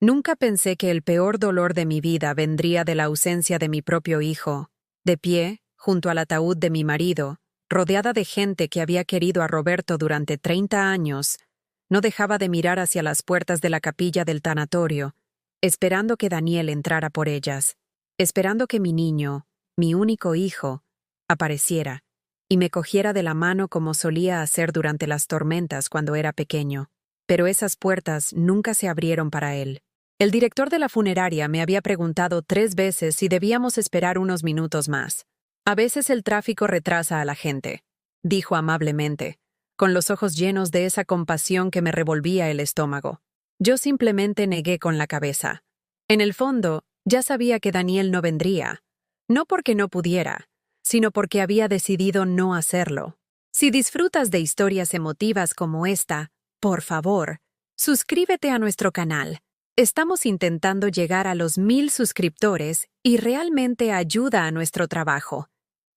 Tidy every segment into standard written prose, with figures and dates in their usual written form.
Nunca pensé que el peor dolor de mi vida vendría de la ausencia de mi propio hijo, de pie, junto al ataúd de mi marido, rodeada de gente que había querido a Roberto durante 30 años. No dejaba de mirar hacia las puertas de la capilla del tanatorio, esperando que Daniel entrara por ellas, esperando que mi niño, mi único hijo, apareciera y me cogiera de la mano como solía hacer durante las tormentas cuando era pequeño. Pero esas puertas nunca se abrieron para él. El director de la funeraria me había preguntado 3 veces si debíamos esperar unos minutos más. A veces el tráfico retrasa a la gente, dijo amablemente, con los ojos llenos de esa compasión que me revolvía el estómago. Yo simplemente negué con la cabeza. En el fondo, ya sabía que Daniel no vendría, no porque no pudiera, sino porque había decidido no hacerlo. Si disfrutas de historias emotivas como esta, por favor, suscríbete a nuestro canal. Estamos intentando llegar a los 1000 suscriptores y realmente ayuda a nuestro trabajo.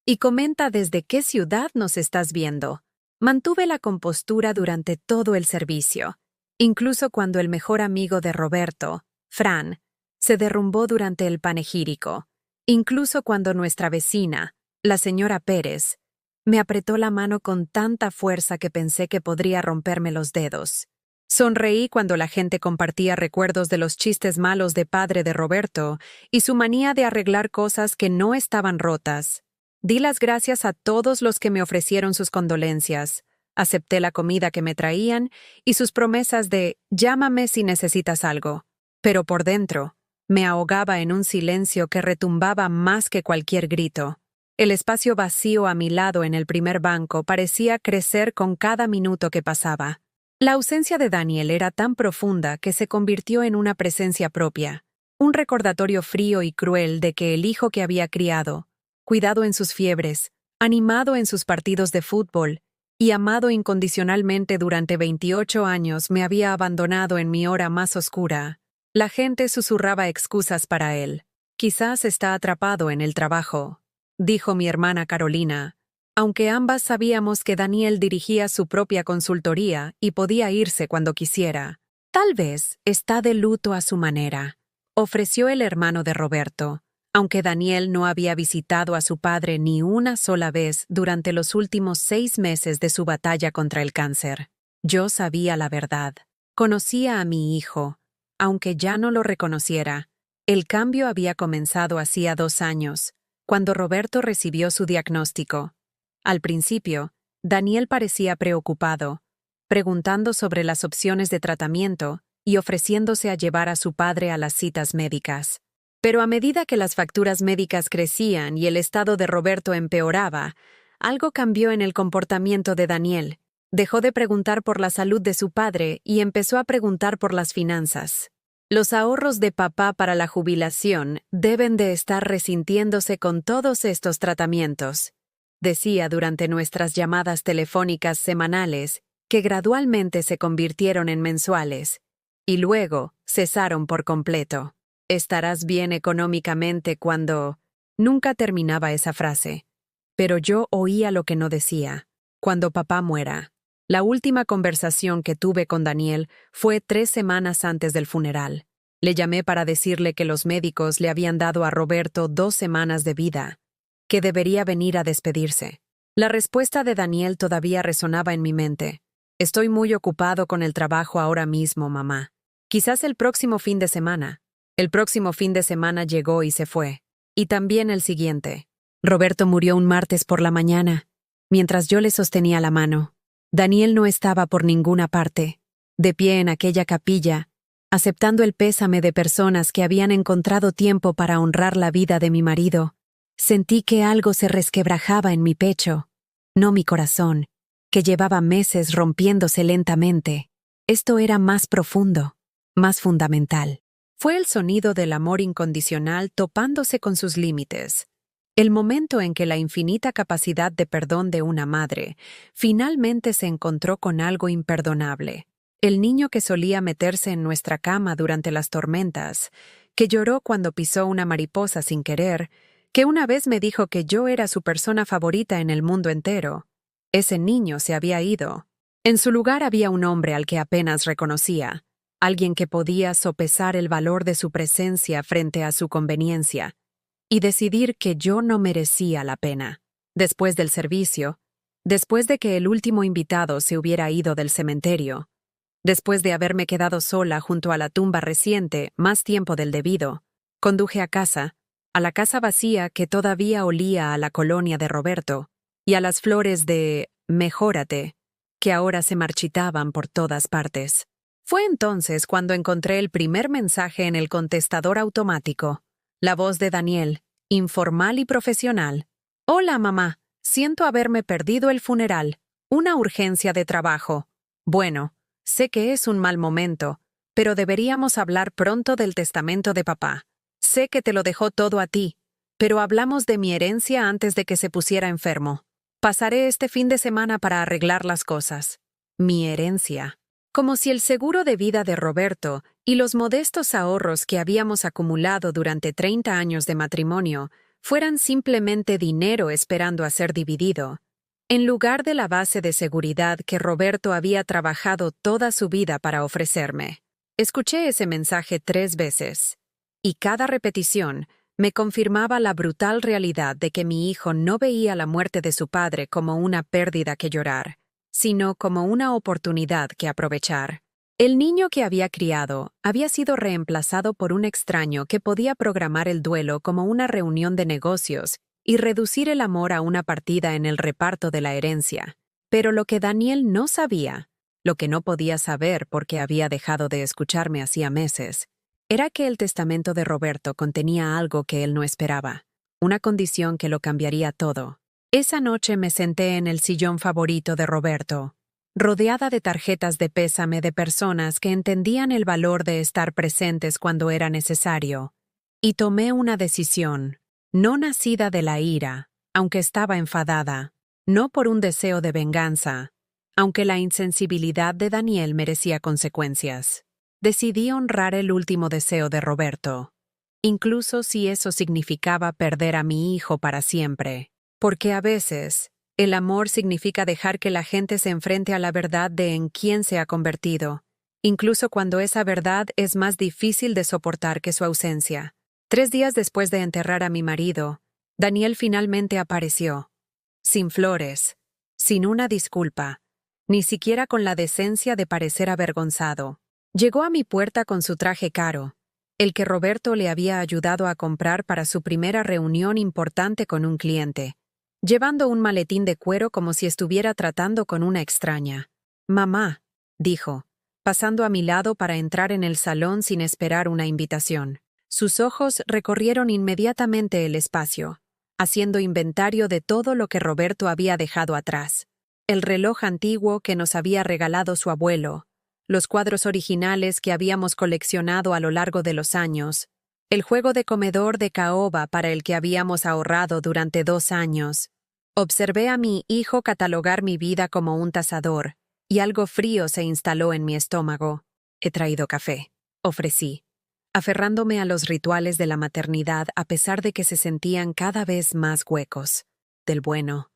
Y comenta desde qué ciudad nos estás viendo. Mantuve la compostura durante todo el servicio, incluso cuando el mejor amigo de Roberto, Fran, se derrumbó durante el panegírico, incluso cuando nuestra vecina, la señora Pérez, me apretó la mano con tanta fuerza que pensé que podría romperme los dedos. Sonreí cuando la gente compartía recuerdos de los chistes malos de padre de Roberto y su manía de arreglar cosas que no estaban rotas. Di las gracias a todos los que me ofrecieron sus condolencias. Acepté la comida que me traían y sus promesas de «llámame si necesitas algo». Pero por dentro, me ahogaba en un silencio que retumbaba más que cualquier grito. El espacio vacío a mi lado en el primer banco parecía crecer con cada minuto que pasaba. La ausencia de Daniel era tan profunda que se convirtió en una presencia propia, un recordatorio frío y cruel de que el hijo que había criado, cuidado en sus fiebres, animado en sus partidos de fútbol y amado incondicionalmente durante 28 años me había abandonado en mi hora más oscura. La gente susurraba excusas para él. Quizás está atrapado en el trabajo, dijo mi hermana Carolina, aunque ambas sabíamos que Daniel dirigía su propia consultoría y podía irse cuando quisiera. Tal vez está de luto a su manera, ofreció el hermano de Roberto, aunque Daniel no había visitado a su padre ni una sola vez durante los últimos 6 meses de su batalla contra el cáncer. Yo sabía la verdad. Conocía a mi hijo, aunque ya no lo reconociera. El cambio había comenzado hacía 2 años, cuando Roberto recibió su diagnóstico. Al principio, Daniel parecía preocupado, preguntando sobre las opciones de tratamiento y ofreciéndose a llevar a su padre a las citas médicas. Pero a medida que las facturas médicas crecían y el estado de Roberto empeoraba, algo cambió en el comportamiento de Daniel. Dejó de preguntar por la salud de su padre y empezó a preguntar por las finanzas. Los ahorros de papá para la jubilación deben de estar resintiéndose con todos estos tratamientos, decía durante nuestras llamadas telefónicas semanales, que gradualmente se convirtieron en mensuales, y luego cesaron por completo. Estarás bien económicamente cuando... Nunca terminaba esa frase, pero yo oía lo que no decía. Cuando papá muera. La última conversación que tuve con Daniel fue 3 semanas antes del funeral. Le llamé para decirle que los médicos le habían dado a Roberto 2 semanas de vida, que debería venir a despedirse. La respuesta de Daniel todavía resonaba en mi mente. Estoy muy ocupado con el trabajo ahora mismo, mamá. Quizás el próximo fin de semana. El próximo fin de semana llegó y se fue. Y también el siguiente. Roberto murió un martes por la mañana, mientras yo le sostenía la mano. Daniel no estaba por ninguna parte, de pie en aquella capilla, aceptando el pésame de personas que habían encontrado tiempo para honrar la vida de mi marido. Sentí que algo se resquebrajaba en mi pecho, no mi corazón, que llevaba meses rompiéndose lentamente. Esto era más profundo, más fundamental. Fue el sonido del amor incondicional topándose con sus límites. El momento en que la infinita capacidad de perdón de una madre finalmente se encontró con algo imperdonable. El niño que solía meterse en nuestra cama durante las tormentas, que lloró cuando pisó una mariposa sin querer, que una vez me dijo que yo era su persona favorita en el mundo entero. Ese niño se había ido. En su lugar había un hombre al que apenas reconocía, alguien que podía sopesar el valor de su presencia frente a su conveniencia, y decidir que yo no merecía la pena. Después del servicio, después de que el último invitado se hubiera ido del cementerio, después de haberme quedado sola junto a la tumba reciente más tiempo del debido, conduje a la casa vacía que todavía olía a la colonia de Roberto, y a las flores de «Mejórate», que ahora se marchitaban por todas partes. Fue entonces cuando encontré el primer mensaje en el contestador automático, la voz de Daniel, informal y profesional. «Hola, mamá. Siento haberme perdido el funeral. Una urgencia de trabajo. Bueno, sé que es un mal momento, pero deberíamos hablar pronto del testamento de papá. Sé que te lo dejó todo a ti, pero hablamos de mi herencia antes de que se pusiera enfermo. Pasaré este fin de semana para arreglar las cosas. Mi herencia». Como si el seguro de vida de Roberto y los modestos ahorros que habíamos acumulado durante 30 años de matrimonio fueran simplemente dinero esperando a ser dividido, en lugar de la base de seguridad que Roberto había trabajado toda su vida para ofrecerme. Escuché ese mensaje 3 veces, y cada repetición me confirmaba la brutal realidad de que mi hijo no veía la muerte de su padre como una pérdida que llorar, sino como una oportunidad que aprovechar. El niño que había criado había sido reemplazado por un extraño que podía programar el duelo como una reunión de negocios y reducir el amor a una partida en el reparto de la herencia. Pero lo que Daniel no sabía, lo que no podía saber porque había dejado de escucharme hacía meses, era que el testamento de Roberto contenía algo que él no esperaba, una condición que lo cambiaría todo. Esa noche me senté en el sillón favorito de Roberto, rodeada de tarjetas de pésame de personas que entendían el valor de estar presentes cuando era necesario, y tomé una decisión, no nacida de la ira, aunque estaba enfadada, no por un deseo de venganza, aunque la insensibilidad de Daniel merecía consecuencias. Decidí honrar el último deseo de Roberto, incluso si eso significaba perder a mi hijo para siempre. Porque a veces, el amor significa dejar que la gente se enfrente a la verdad de en quién se ha convertido, incluso cuando esa verdad es más difícil de soportar que su ausencia. 3 días después de enterrar a mi marido, Daniel finalmente apareció, sin flores, sin una disculpa, ni siquiera con la decencia de parecer avergonzado. Llegó a mi puerta con su traje caro, el que Roberto le había ayudado a comprar para su primera reunión importante con un cliente, llevando un maletín de cuero como si estuviera tratando con una extraña. «Mamá», dijo, pasando a mi lado para entrar en el salón sin esperar una invitación. Sus ojos recorrieron inmediatamente el espacio, haciendo inventario de todo lo que Roberto había dejado atrás. El reloj antiguo que nos había regalado su abuelo, los cuadros originales que habíamos coleccionado a lo largo de los años, el juego de comedor de caoba para el que habíamos ahorrado durante 2 años. Observé a mi hijo catalogar mi vida como un tasador, y algo frío se instaló en mi estómago. «He traído café», ofrecí, aferrándome a los rituales de la maternidad a pesar de que se sentían cada vez más huecos. «Del bueno,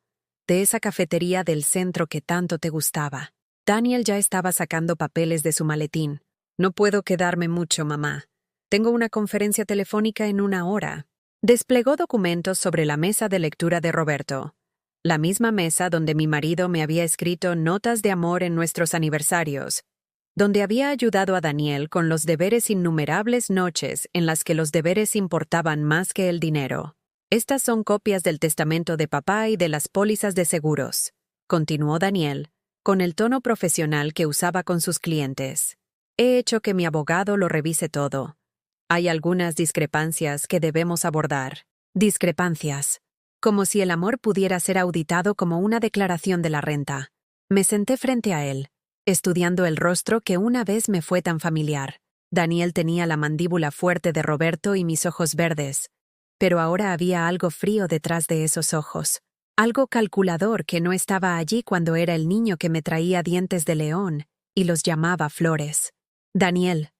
de esa cafetería del centro que tanto te gustaba». Daniel ya estaba sacando papeles de su maletín. «No puedo quedarme mucho, mamá. Tengo una conferencia telefónica en 1 hora». Desplegó documentos sobre la mesa de lectura de Roberto, la misma mesa donde mi marido me había escrito notas de amor en nuestros aniversarios, donde había ayudado a Daniel con los deberes innumerables noches en las que los deberes importaban más que el dinero. «Estas son copias del testamento de papá y de las pólizas de seguros», continuó Daniel, con el tono profesional que usaba con sus clientes. «He hecho que mi abogado lo revise todo. Hay algunas discrepancias que debemos abordar». Discrepancias. Como si el amor pudiera ser auditado como una declaración de la renta. Me senté frente a él, estudiando el rostro que una vez me fue tan familiar. Daniel tenía la mandíbula fuerte de Roberto y mis ojos verdes, pero ahora había algo frío detrás de esos ojos, algo calculador que no estaba allí cuando era el niño que me traía dientes de león y los llamaba flores. «Daniel»,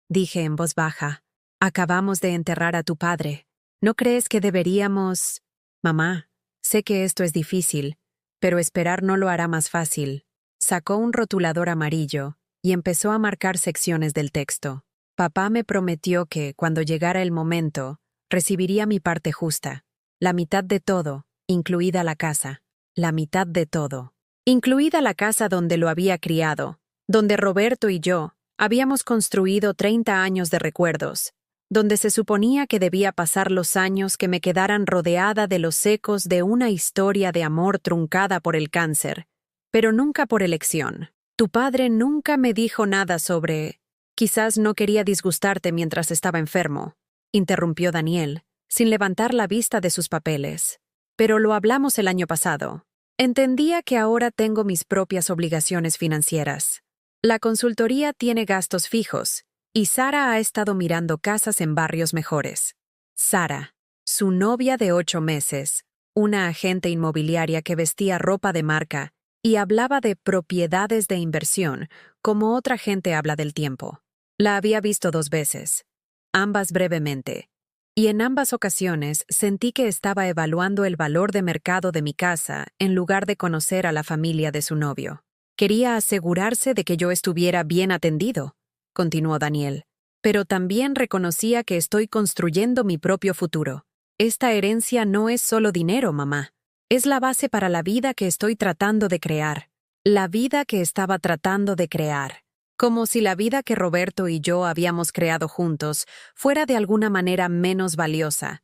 dije en voz baja, «acabamos de enterrar a tu padre. ¿No crees que deberíamos...» «Mamá, sé que esto es difícil, pero esperar no lo hará más fácil». Sacó un rotulador amarillo y empezó a marcar secciones del texto. Papá me prometió que, cuando llegara el momento, recibiría mi parte justa, la mitad de todo, incluida la casa. La mitad de todo, incluida la casa donde lo había criado, donde Roberto y yo habíamos construido 30 años de recuerdos, donde se suponía que debía pasar los años que me quedaran rodeada de los ecos de una historia de amor truncada por el cáncer, pero nunca por elección. Tu padre nunca me dijo nada sobre... Quizás no quería disgustarte mientras estaba enfermo, interrumpió Daniel, sin levantar la vista de sus papeles. Pero lo hablamos el año pasado. Entendía que ahora tengo mis propias obligaciones financieras. La consultoría tiene gastos fijos, y Sara ha estado mirando casas en barrios mejores. Sara, su novia de 8 meses, una agente inmobiliaria que vestía ropa de marca y hablaba de propiedades de inversión como otra gente habla del tiempo. La había visto 2 veces, ambas brevemente, y en ambas ocasiones sentí que estaba evaluando el valor de mercado de mi casa en lugar de conocer a la familia de su novio. Quería asegurarse de que yo estuviera bien atendido, continuó Daniel, pero también reconocía que estoy construyendo mi propio futuro. Esta herencia no es solo dinero, mamá. Es la base para la vida que estoy tratando de crear. La vida que estaba tratando de crear. Como si la vida que Roberto y yo habíamos creado juntos fuera de alguna manera menos valiosa,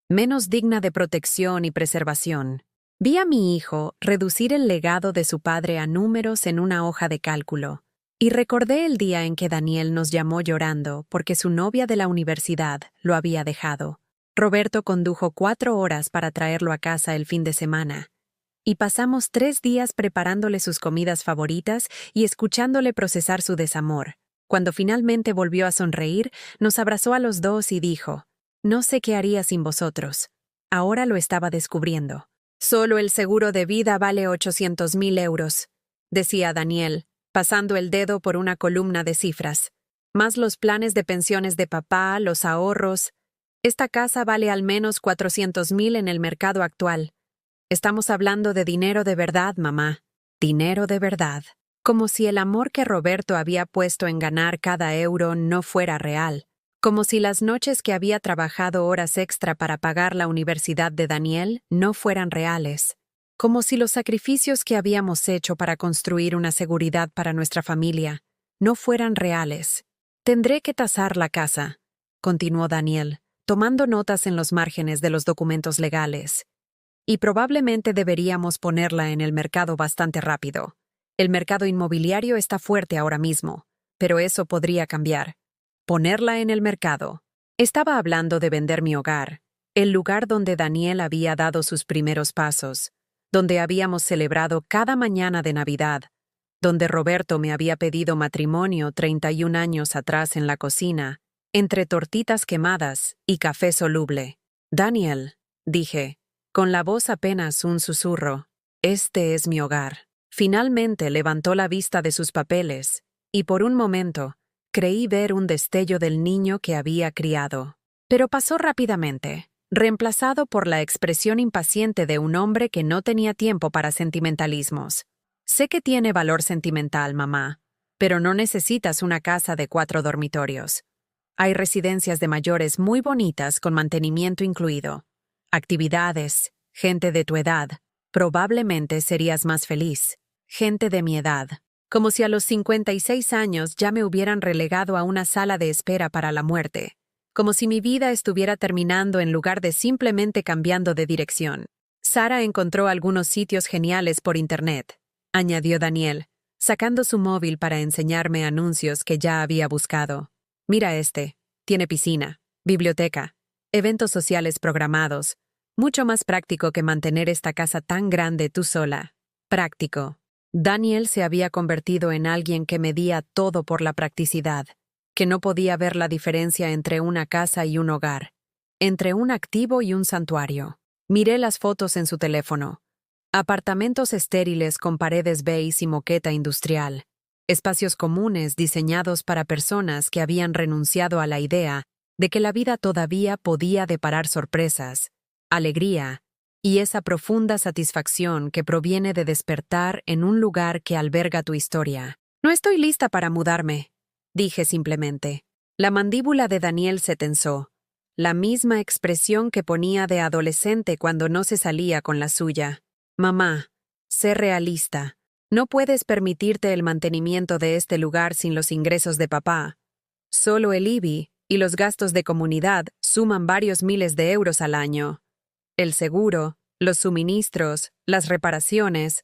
menos digna de protección y preservación. Vi a mi hijo reducir el legado de su padre a números en una hoja de cálculo, y recordé el día en que Daniel nos llamó llorando porque su novia de la universidad lo había dejado. Roberto condujo 4 horas para traerlo a casa el fin de semana, y pasamos 3 días preparándole sus comidas favoritas y escuchándole procesar su desamor. Cuando finalmente volvió a sonreír, nos abrazó a los dos y dijo, «No sé qué haría sin vosotros». Ahora lo estaba descubriendo. «Solo el seguro de vida vale 800.000 euros», decía Daniel, pasando el dedo por una columna de cifras. «Más los planes de pensiones de papá, los ahorros. Esta casa vale al menos 400.000 en el mercado actual. Estamos hablando de dinero de verdad, mamá. Dinero de verdad». Como si el amor que Roberto había puesto en ganar cada euro no fuera real. Como si las noches que había trabajado horas extra para pagar la universidad de Daniel no fueran reales. Como si los sacrificios que habíamos hecho para construir una seguridad para nuestra familia no fueran reales. «Tendré que tasar la casa», continuó Daniel, tomando notas en los márgenes de los documentos legales. «Y probablemente deberíamos ponerla en el mercado bastante rápido. El mercado inmobiliario está fuerte ahora mismo, pero eso podría cambiar. Ponerla en el mercado». Estaba hablando de vender mi hogar, el lugar donde Daniel había dado sus primeros pasos, donde habíamos celebrado cada mañana de Navidad, donde Roberto me había pedido matrimonio 31 años atrás en la cocina, entre tortitas quemadas y café soluble. «Daniel», dije, con la voz apenas un susurro, «este es mi hogar». Finalmente levantó la vista de sus papeles, y por un momento creí ver un destello del niño que había criado. Pero pasó rápidamente, reemplazado por la expresión impaciente de un hombre que no tenía tiempo para sentimentalismos. «Sé que tiene valor sentimental, mamá, pero no necesitas una casa de 4 dormitorios. Hay residencias de mayores muy bonitas con mantenimiento incluido. Actividades, gente de tu edad. Probablemente serías más feliz. Gente de mi edad». Como si a los 56 años ya me hubieran relegado a una sala de espera para la muerte. Como si mi vida estuviera terminando en lugar de simplemente cambiando de dirección. «Sara encontró algunos sitios geniales por internet», añadió Daniel, sacando su móvil para enseñarme anuncios que ya había buscado. «Mira este. Tiene piscina, biblioteca, eventos sociales programados. Mucho más práctico que mantener esta casa tan grande tú sola. Práctico». Daniel se había convertido en alguien que medía todo por la practicidad, que no podía ver la diferencia entre una casa y un hogar, entre un activo y un santuario. Miré las fotos en su teléfono. Apartamentos estériles con paredes beige y moqueta industrial. Espacios comunes diseñados para personas que habían renunciado a la idea de que la vida todavía podía deparar sorpresas, alegría y esa profunda satisfacción que proviene de despertar en un lugar que alberga tu historia. No estoy lista para mudarme, dije simplemente. La mandíbula de Daniel se tensó, la misma expresión que ponía de adolescente cuando no se salía con la suya. Mamá, sé realista. No puedes permitirte el mantenimiento de este lugar sin los ingresos de papá. Solo el IBI y los gastos de comunidad suman varios miles de euros al año. El seguro, los suministros, las reparaciones.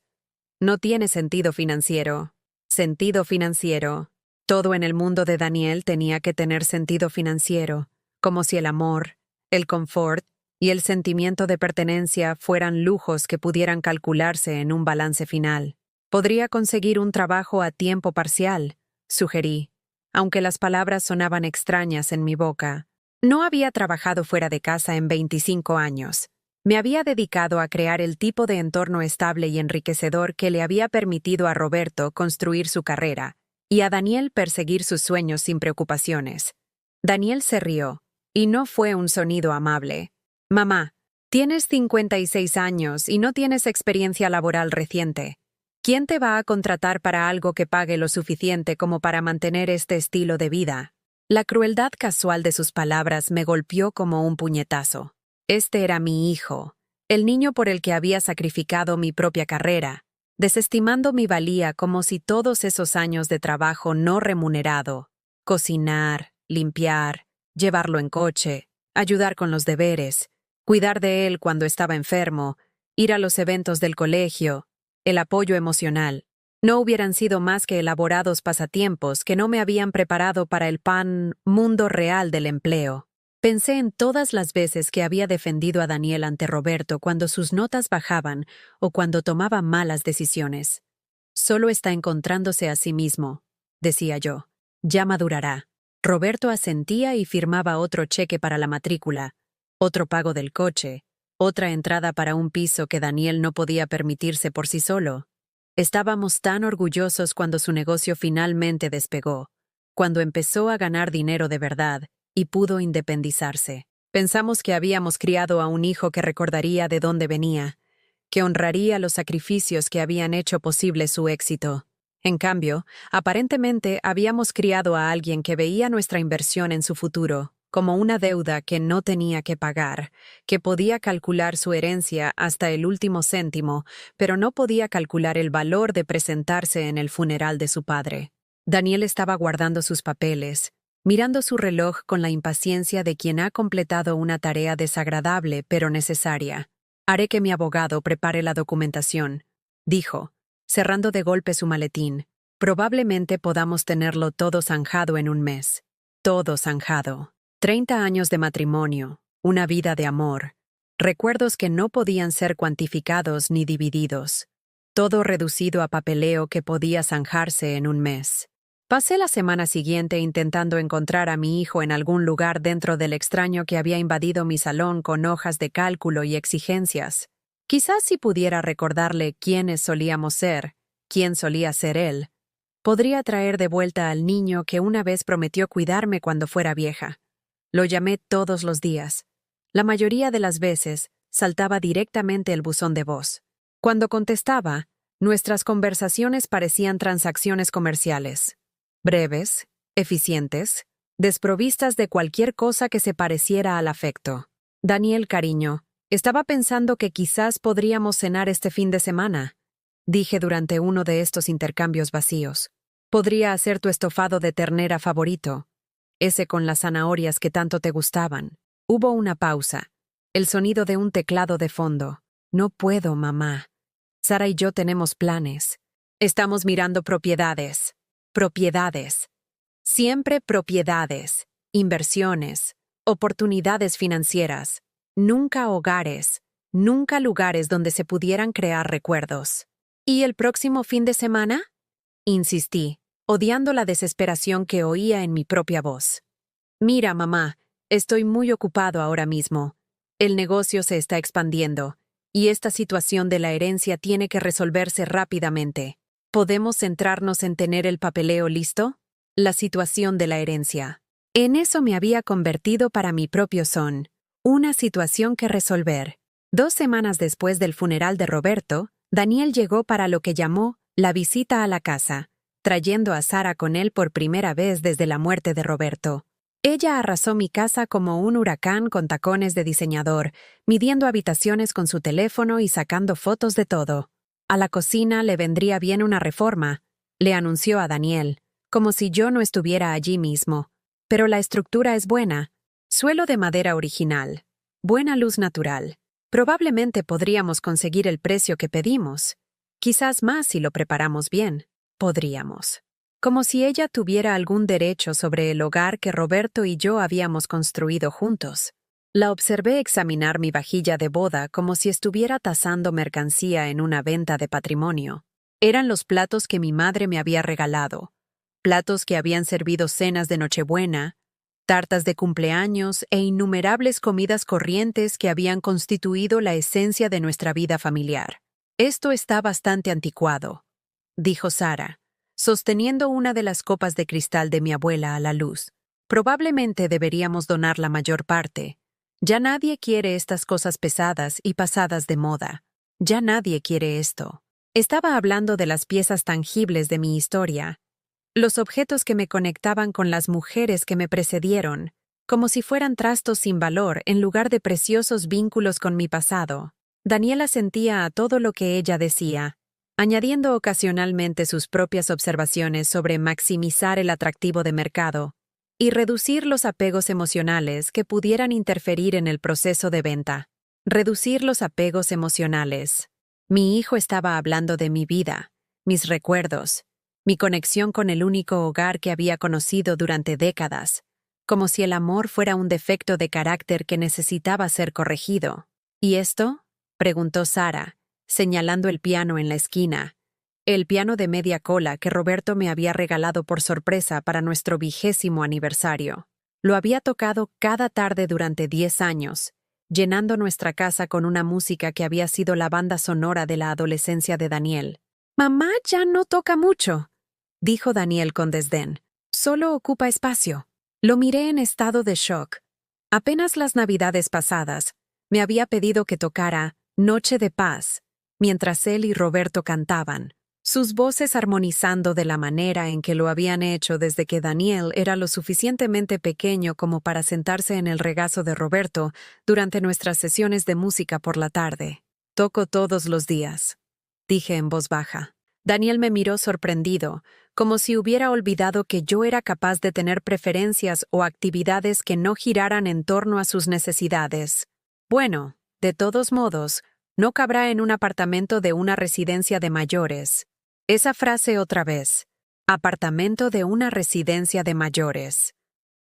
No tiene sentido financiero. Sentido financiero. Todo en el mundo de Daniel tenía que tener sentido financiero, como si el amor, el confort y el sentimiento de pertenencia fueran lujos que pudieran calcularse en un balance final. Podría conseguir un trabajo a tiempo parcial, sugerí, aunque las palabras sonaban extrañas en mi boca. No había trabajado fuera de casa en 25 años. Me había dedicado a crear el tipo de entorno estable y enriquecedor que le había permitido a Roberto construir su carrera y a Daniel perseguir sus sueños sin preocupaciones. Daniel se rió, y no fue un sonido amable. Mamá, tienes 56 años y no tienes experiencia laboral reciente. ¿Quién te va a contratar para algo que pague lo suficiente como para mantener este estilo de vida? La crueldad casual de sus palabras me golpeó como un puñetazo. Este era mi hijo, el niño por el que había sacrificado mi propia carrera, desestimando mi valía como si todos esos años de trabajo no remunerado, cocinar, limpiar, llevarlo en coche, ayudar con los deberes, cuidar de él cuando estaba enfermo, ir a los eventos del colegio, el apoyo emocional, no hubieran sido más que elaborados pasatiempos que no me habían preparado para el mundo real del empleo. Pensé en todas las veces que había defendido a Daniel ante Roberto cuando sus notas bajaban o cuando tomaba malas decisiones. Solo está encontrándose a sí mismo, decía yo. Ya madurará. Roberto asentía y firmaba otro cheque para la matrícula, otro pago del coche, otra entrada para un piso que Daniel no podía permitirse por sí solo. Estábamos tan orgullosos cuando su negocio finalmente despegó, cuando empezó a ganar dinero de verdad y pudo independizarse. Pensamos que habíamos criado a un hijo que recordaría de dónde venía, que honraría los sacrificios que habían hecho posible su éxito. En cambio, aparentemente habíamos criado a alguien que veía nuestra inversión en su futuro como una deuda que no tenía que pagar, que podía calcular su herencia hasta el último céntimo, pero no podía calcular el valor de presentarse en el funeral de su padre. Daniel estaba guardando sus papeles, mirando su reloj con la impaciencia de quien ha completado una tarea desagradable pero necesaria. Haré que mi abogado prepare la documentación, dijo, cerrando de golpe su maletín. Probablemente podamos tenerlo todo zanjado en un mes. Todo zanjado. 30 años de matrimonio, una vida de amor, recuerdos que no podían ser cuantificados ni divididos, todo reducido a papeleo que podía zanjarse en un mes. Pasé la semana siguiente intentando encontrar a mi hijo en algún lugar dentro del extraño que había invadido mi salón con hojas de cálculo y exigencias. Quizás si pudiera recordarle quiénes solíamos ser, quién solía ser él, podría traer de vuelta al niño que una vez prometió cuidarme cuando fuera vieja. Lo llamé todos los días. La mayoría de las veces saltaba directamente el buzón de voz. Cuando contestaba, nuestras conversaciones parecían transacciones comerciales. Breves, eficientes, desprovistas de cualquier cosa que se pareciera al afecto. Daniel, cariño, estaba pensando que quizás podríamos cenar este fin de semana, dije durante uno de estos intercambios vacíos. Podría hacer tu estofado de ternera favorito, ese con las zanahorias que tanto te gustaban. Hubo una pausa, el sonido de un teclado de fondo. No puedo, mamá. Sara y yo tenemos planes. Estamos mirando propiedades. Propiedades. Siempre propiedades. Inversiones. Oportunidades financieras. Nunca hogares. Nunca lugares donde se pudieran crear recuerdos. ¿Y el próximo fin de semana? Insistí, odiando la desesperación que oía en mi propia voz. Mira, mamá, estoy muy ocupado ahora mismo. El negocio se está expandiendo, y esta situación de la herencia tiene que resolverse rápidamente. ¿Podemos centrarnos en tener el papeleo listo? La situación de la herencia. En eso me había convertido para mi propio son. Una situación que resolver. 2 semanas después del funeral de Roberto, Daniel llegó para lo que llamó la visita a la casa. trayendo a Sara con él por primera vez desde la muerte de Roberto. Ella arrasó mi casa como un huracán con tacones de diseñador, midiendo habitaciones con su teléfono y sacando fotos de todo. A la cocina le vendría bien una reforma, le anunció a Daniel, como si yo no estuviera allí mismo. Pero la estructura es buena. Suelo de madera original. Buena luz natural. Probablemente podríamos conseguir el precio que pedimos. Quizás más si lo preparamos bien. Podríamos. Como si ella tuviera algún derecho sobre el hogar que Roberto y yo habíamos construido juntos. La observé examinar mi vajilla de boda como si estuviera tasando mercancía en una venta de patrimonio. Eran los platos que mi madre me había regalado. Platos que habían servido cenas de Nochebuena, tartas de cumpleaños e innumerables comidas corrientes que habían constituido la esencia de nuestra vida familiar. Esto está bastante anticuado, dijo Sara, sosteniendo una de las copas de cristal de mi abuela a la luz. Probablemente deberíamos donar la mayor parte. Ya nadie quiere estas cosas pesadas y pasadas de moda. Ya nadie quiere esto. Estaba hablando de las piezas tangibles de mi historia, los objetos que me conectaban con las mujeres que me precedieron, como si fueran trastos sin valor en lugar de preciosos vínculos con mi pasado. Daniela asentía a todo lo que ella decía, añadiendo ocasionalmente sus propias observaciones sobre maximizar el atractivo de mercado y reducir los apegos emocionales que pudieran interferir en el proceso de venta. Reducir los apegos emocionales. Mi hijo estaba hablando de mi vida, mis recuerdos, mi conexión con el único hogar que había conocido durante décadas, como si el amor fuera un defecto de carácter que necesitaba ser corregido. ¿Y esto?, preguntó Sara, señalando el piano en la esquina, el piano de media cola que Roberto me había regalado por sorpresa para nuestro 20º aniversario. Lo había tocado cada tarde durante 10 años, llenando nuestra casa con una música que había sido la banda sonora de la adolescencia de Daniel. «Mamá ya no toca mucho», dijo Daniel con desdén. «Solo ocupa espacio». Lo miré en estado de shock. Apenas las Navidades pasadas, me había pedido que tocara Noche de Paz, mientras él y Roberto cantaban, sus voces armonizando de la manera en que lo habían hecho desde que Daniel era lo suficientemente pequeño como para sentarse en el regazo de Roberto durante nuestras sesiones de música por la tarde. «Toco todos los días», dije en voz baja. Daniel me miró sorprendido, como si hubiera olvidado que yo era capaz de tener preferencias o actividades que no giraran en torno a sus necesidades. «Bueno, de todos modos, no cabrá en un apartamento de una residencia de mayores». Esa frase otra vez. Apartamento de una residencia de mayores.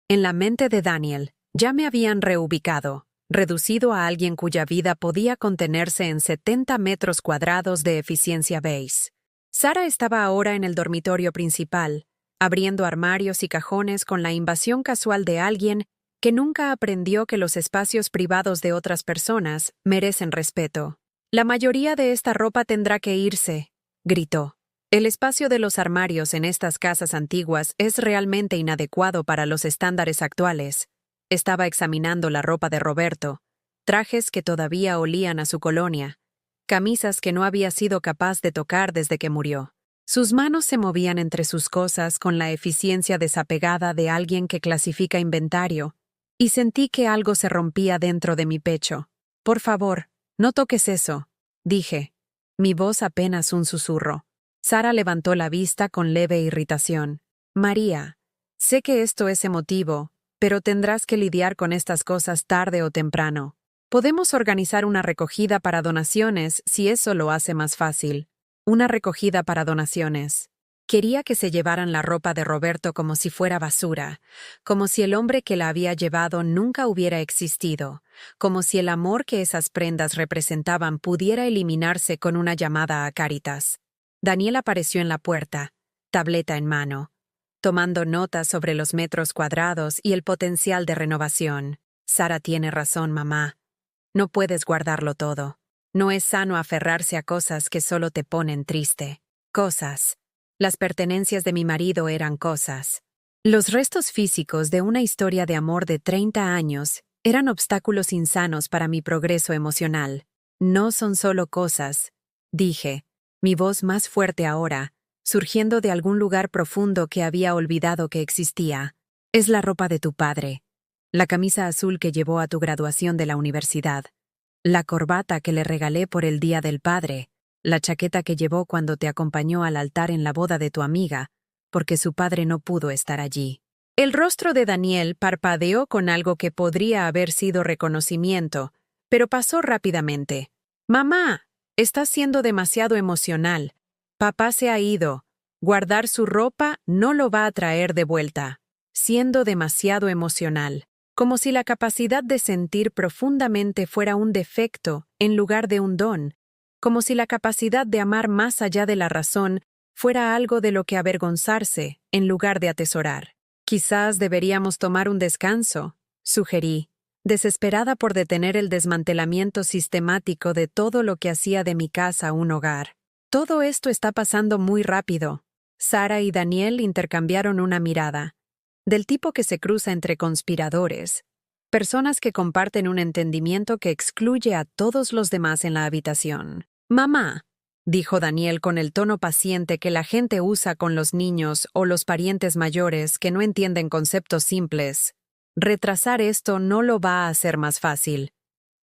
En la mente de Daniel, ya me habían reubicado, reducido a alguien cuya vida podía contenerse en 70 metros cuadrados de eficiencia base. Sara estaba ahora en el dormitorio principal, abriendo armarios y cajones con la invasión casual de alguien que nunca aprendió que los espacios privados de otras personas merecen respeto. «La mayoría de esta ropa tendrá que irse», gritó. El espacio de los armarios en estas casas antiguas es realmente inadecuado para los estándares actuales. Estaba examinando la ropa de Roberto, trajes que todavía olían a su colonia, camisas que no había sido capaz de tocar desde que murió. Sus manos se movían entre sus cosas con la eficiencia desapegada de alguien que clasifica inventario, y sentí que algo se rompía dentro de mi pecho. «Por favor, no toques eso», dije, mi voz apenas un susurro. Sara levantó la vista con leve irritación. «María, sé que esto es emotivo, pero tendrás que lidiar con estas cosas tarde o temprano. Podemos organizar una recogida para donaciones si eso lo hace más fácil». Una recogida para donaciones. Quería que se llevaran la ropa de Roberto como si fuera basura, como si el hombre que la había llevado nunca hubiera existido, como si el amor que esas prendas representaban pudiera eliminarse con una llamada a Cáritas. Daniel apareció en la puerta, tableta en mano, tomando notas sobre los metros cuadrados y el potencial de renovación. «Sara tiene razón, mamá. No puedes guardarlo todo. No es sano aferrarse a cosas que solo te ponen triste. Cosas. Las pertenencias de mi marido eran cosas. Los restos físicos de una historia de amor de 30 años eran obstáculos insanos para mi progreso emocional. No son solo cosas», dije, mi voz más fuerte ahora, surgiendo de algún lugar profundo que había olvidado que existía. Es la ropa de tu padre, la camisa azul que llevó a tu graduación de la universidad, la corbata que le regalé por el Día del Padre, la chaqueta que llevó cuando te acompañó al altar en la boda de tu amiga, porque su padre no pudo estar allí. El rostro de Daniel parpadeó con algo que podría haber sido reconocimiento, pero pasó rápidamente. «Mamá, estás siendo demasiado emocional. Papá se ha ido. Guardar su ropa no lo va a traer de vuelta». Siendo demasiado emocional, como si la capacidad de sentir profundamente fuera un defecto en lugar de un don, como si la capacidad de amar más allá de la razón fuera algo de lo que avergonzarse en lugar de atesorar. «Quizás deberíamos tomar un descanso», sugerí, desesperada por detener el desmantelamiento sistemático de todo lo que hacía de mi casa un hogar. «Todo esto está pasando muy rápido». Sara y Daniel intercambiaron una mirada, del tipo que se cruza entre conspiradores, personas que comparten un entendimiento que excluye a todos los demás en la habitación. «Mamá», dijo Daniel con el tono paciente que la gente usa con los niños o los parientes mayores que no entienden conceptos simples, «retrasar esto no lo va a hacer más fácil.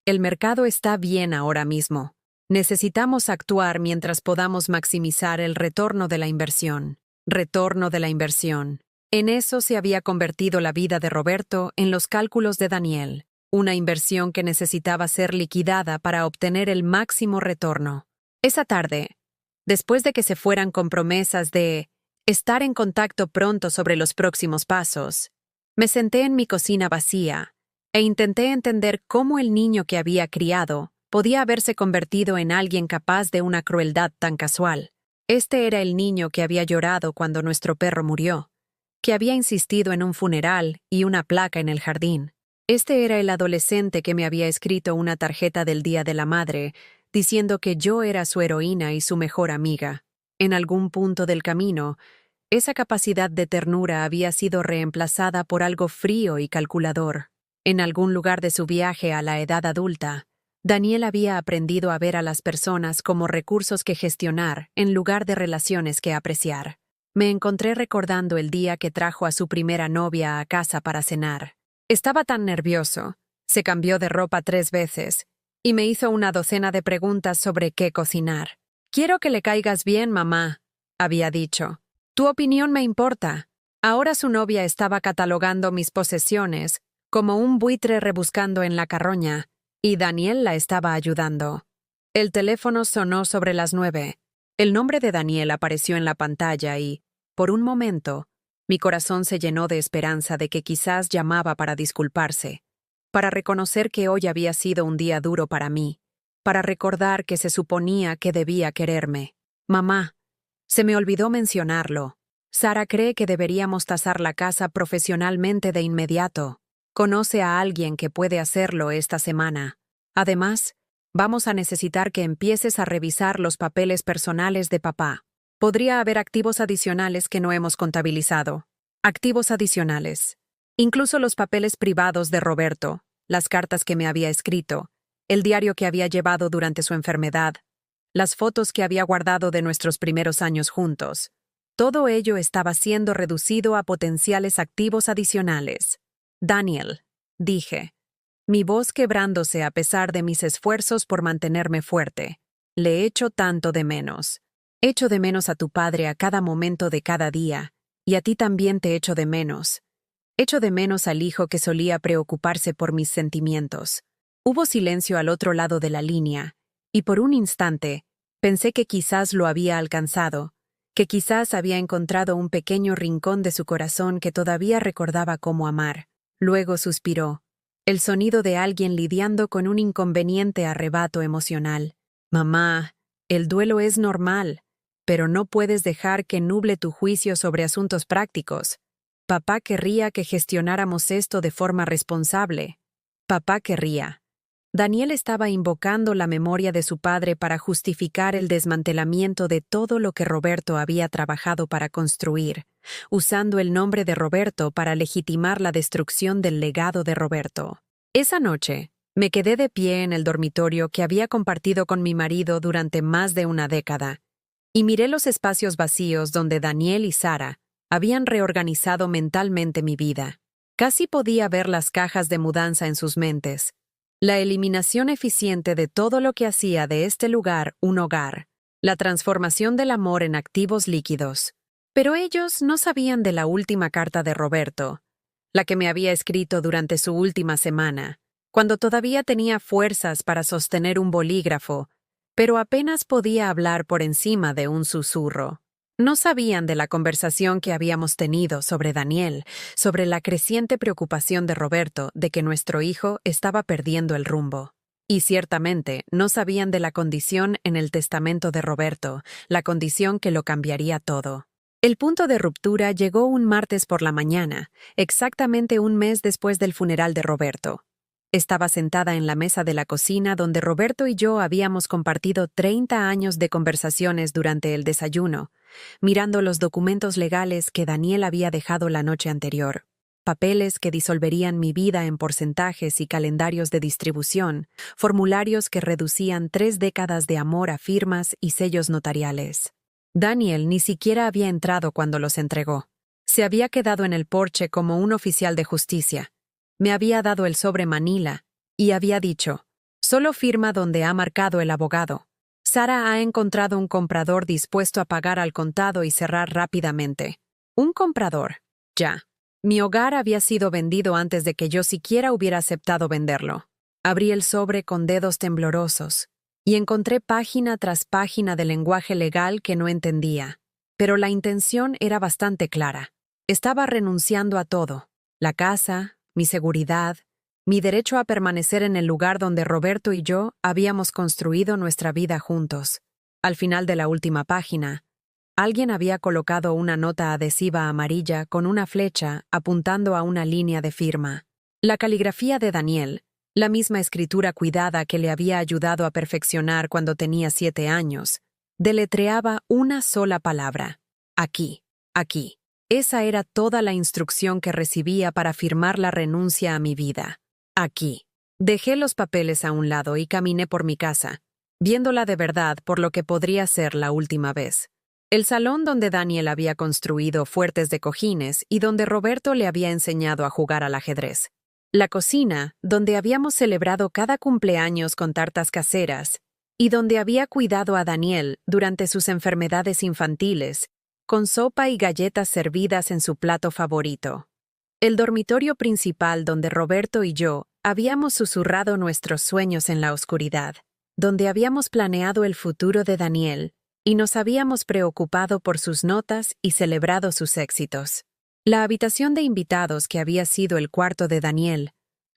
El mercado está bien ahora mismo. Necesitamos actuar mientras podamos maximizar el retorno de la inversión». Retorno de la inversión. En eso se había convertido la vida de Roberto en los cálculos de Daniel, una inversión que necesitaba ser liquidada para obtener el máximo retorno. Esa tarde, después de que se fueran con promesas de estar en contacto pronto sobre los próximos pasos, me senté en mi cocina vacía e intenté entender cómo el niño que había criado podía haberse convertido en alguien capaz de una crueldad tan casual. Este era el niño que había llorado cuando nuestro perro murió, que había insistido en un funeral y una placa en el jardín. Este era el adolescente que me había escrito una tarjeta del Día de la Madre, diciendo que yo era su heroína y su mejor amiga. En algún punto del camino, esa capacidad de ternura había sido reemplazada por algo frío y calculador. En algún lugar de su viaje a la edad adulta, Daniel había aprendido a ver a las personas como recursos que gestionar en lugar de relaciones que apreciar. Me encontré recordando el día que trajo a su primera novia a casa para cenar. Estaba tan nervioso, se cambió de ropa 3 veces, y me hizo una docena de preguntas sobre qué cocinar. «Quiero que le caigas bien, mamá», había dicho. «Tu opinión me importa». Ahora su novia estaba catalogando mis posesiones como un buitre rebuscando en la carroña, y Daniel la estaba ayudando. El teléfono sonó sobre las 9. El nombre de Daniel apareció en la pantalla y, por un momento, mi corazón se llenó de esperanza de que quizás llamaba para disculparse, para reconocer que hoy había sido un día duro para mí, para recordar que se suponía que debía quererme. «Mamá, se me olvidó mencionarlo. Sara cree que deberíamos tasar la casa profesionalmente de inmediato. Conoce a alguien que puede hacerlo esta semana. Además, vamos a necesitar que empieces a revisar los papeles personales de papá. Podría haber activos adicionales que no hemos contabilizado. Activos adicionales. Incluso los papeles privados de Roberto, las cartas que me había escrito, el diario que había llevado durante su enfermedad, las fotos que había guardado de nuestros primeros años juntos. Todo ello estaba siendo reducido a potenciales activos adicionales. «Daniel», dije, mi voz quebrándose a pesar de mis esfuerzos por mantenerme fuerte. «Le echo tanto de menos. Echo de menos a tu padre a cada momento de cada día, y a ti también te echo de menos. Echo de menos al hijo que solía preocuparse por mis sentimientos». Hubo silencio al otro lado de la línea, y por un instante pensé que quizás lo había alcanzado, que quizás había encontrado un pequeño rincón de su corazón que todavía recordaba cómo amar. Luego suspiró, el sonido de alguien lidiando con un inconveniente arrebato emocional. «Mamá, el duelo es normal, pero no puedes dejar que nuble tu juicio sobre asuntos prácticos. Papá querría que gestionáramos esto de forma responsable. Papá querría». Daniel estaba invocando la memoria de su padre para justificar el desmantelamiento de todo lo que Roberto había trabajado para construir, usando el nombre de Roberto para legitimar la destrucción del legado de Roberto. Esa noche, me quedé de pie en el dormitorio que había compartido con mi marido durante más de una década, y miré los espacios vacíos donde Daniel y Sara habían reorganizado mentalmente mi vida. Casi podía ver las cajas de mudanza en sus mentes. La eliminación eficiente de todo lo que hacía de este lugar un hogar. La transformación del amor en activos líquidos. Pero ellos no sabían de la última carta de Roberto, la que me había escrito durante su última semana, cuando todavía tenía fuerzas para sostener un bolígrafo, pero apenas podía hablar por encima de un susurro. No sabían de la conversación que habíamos tenido sobre Daniel, sobre la creciente preocupación de Roberto de que nuestro hijo estaba perdiendo el rumbo. Y ciertamente no sabían de la condición en el testamento de Roberto, la condición que lo cambiaría todo. El punto de ruptura llegó un martes por la mañana, exactamente un mes después del funeral de Roberto. Estaba sentada en la mesa de la cocina donde Roberto y yo habíamos compartido 30 años de conversaciones durante el desayuno, mirando los documentos legales que Daniel había dejado la noche anterior. Papeles que disolverían mi vida en porcentajes y calendarios de distribución, formularios que reducían 3 décadas de amor a firmas y sellos notariales. Daniel ni siquiera había entrado cuando los entregó. Se había quedado en el porche como un oficial de justicia. Me había dado el sobre Manila y había dicho, solo firma donde ha marcado el abogado. Sara ha encontrado un comprador dispuesto a pagar al contado y cerrar rápidamente. Un comprador. Ya. Mi hogar había sido vendido antes de que yo siquiera hubiera aceptado venderlo. Abrí el sobre con dedos temblorosos y encontré página tras página de lenguaje legal que no entendía. Pero la intención era bastante clara. Estaba renunciando a todo. La casa, mi seguridad, mi derecho a permanecer en el lugar donde Roberto y yo habíamos construido nuestra vida juntos. Al final de la última página, alguien había colocado una nota adhesiva amarilla con una flecha apuntando a una línea de firma. La caligrafía de Daniel, la misma escritura cuidada que le había ayudado a perfeccionar cuando tenía 7 años, deletreaba una sola palabra. Aquí, aquí. Esa era toda la instrucción que recibía para firmar la renuncia a mi vida. Aquí. Dejé los papeles a un lado y caminé por mi casa, viéndola de verdad por lo que podría ser la última vez. El salón donde Daniel había construido fuertes de cojines y donde Roberto le había enseñado a jugar al ajedrez. La cocina, donde habíamos celebrado cada cumpleaños con tartas caseras y donde había cuidado a Daniel durante sus enfermedades infantiles, con sopa y galletas servidas en su plato favorito. El dormitorio principal donde Roberto y yo habíamos susurrado nuestros sueños en la oscuridad, donde habíamos planeado el futuro de Daniel y nos habíamos preocupado por sus notas y celebrado sus éxitos. La habitación de invitados que había sido el cuarto de Daniel,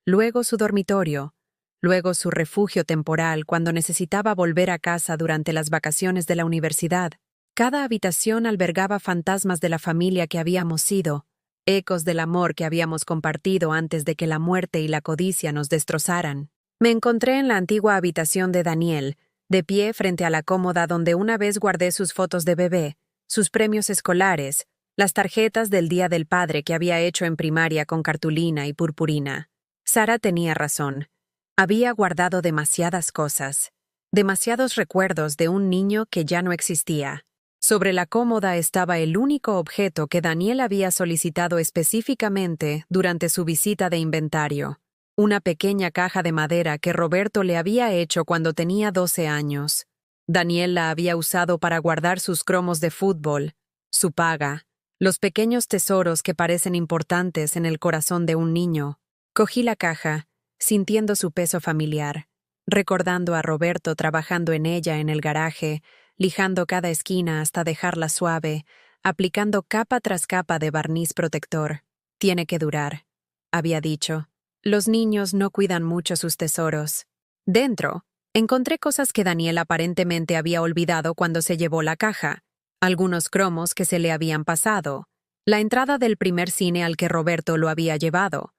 luego su dormitorio, luego su refugio temporal cuando necesitaba volver a casa durante las vacaciones de la universidad. Cada habitación albergaba fantasmas de la familia que habíamos sido, ecos del amor que habíamos compartido antes de que la muerte y la codicia nos destrozaran. Me encontré en la antigua habitación de Daniel, de pie frente a la cómoda donde una vez guardé sus fotos de bebé, sus premios escolares, las tarjetas del Día del Padre que había hecho en primaria con cartulina y purpurina. Sara tenía razón. Había guardado demasiadas cosas, demasiados recuerdos de un niño que ya no existía. Sobre la cómoda estaba el único objeto que Daniel había solicitado específicamente durante su visita de inventario, una pequeña caja de madera que Roberto le había hecho cuando tenía 12 años. Daniel la había usado para guardar sus cromos de fútbol, su paga, los pequeños tesoros que parecen importantes en el corazón de un niño. Cogí la caja, sintiendo su peso familiar, recordando a Roberto trabajando en ella en el garaje, lijando cada esquina hasta dejarla suave, aplicando capa tras capa de barniz protector. Tiene que durar, había dicho. Los niños no cuidan mucho sus tesoros. Dentro, encontré cosas que Daniel aparentemente había olvidado cuando se llevó la caja, algunos cromos que se le habían pasado, la entrada del primer cine al que Roberto lo había llevado,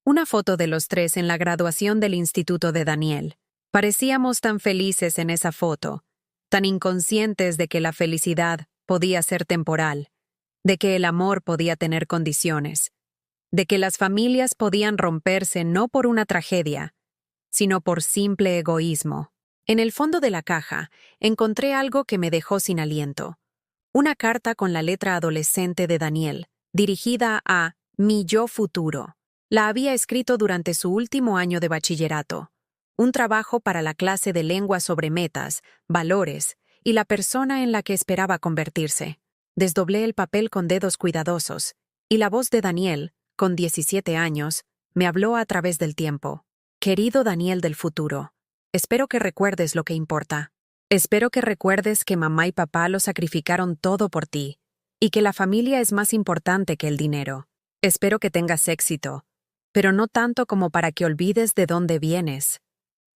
una foto de los 3 en la graduación del instituto de Daniel. Parecíamos tan felices en esa foto, tan inconscientes de que la felicidad podía ser temporal, de que el amor podía tener condiciones, de que las familias podían romperse no por una tragedia, sino por simple egoísmo. En el fondo de la caja, encontré algo que me dejó sin aliento. Una carta con la letra adolescente de Daniel, dirigida a mi yo futuro. La había escrito durante su último año de bachillerato. Un trabajo para la clase de lengua sobre metas, valores y la persona en la que esperaba convertirse. Desdoblé el papel con dedos cuidadosos, y la voz de Daniel, con 17 años, me habló a través del tiempo. Querido Daniel del futuro, espero que recuerdes lo que importa. Espero que recuerdes que mamá y papá lo sacrificaron todo por ti, y que la familia es más importante que el dinero. Espero que tengas éxito, pero no tanto como para que olvides de dónde vienes.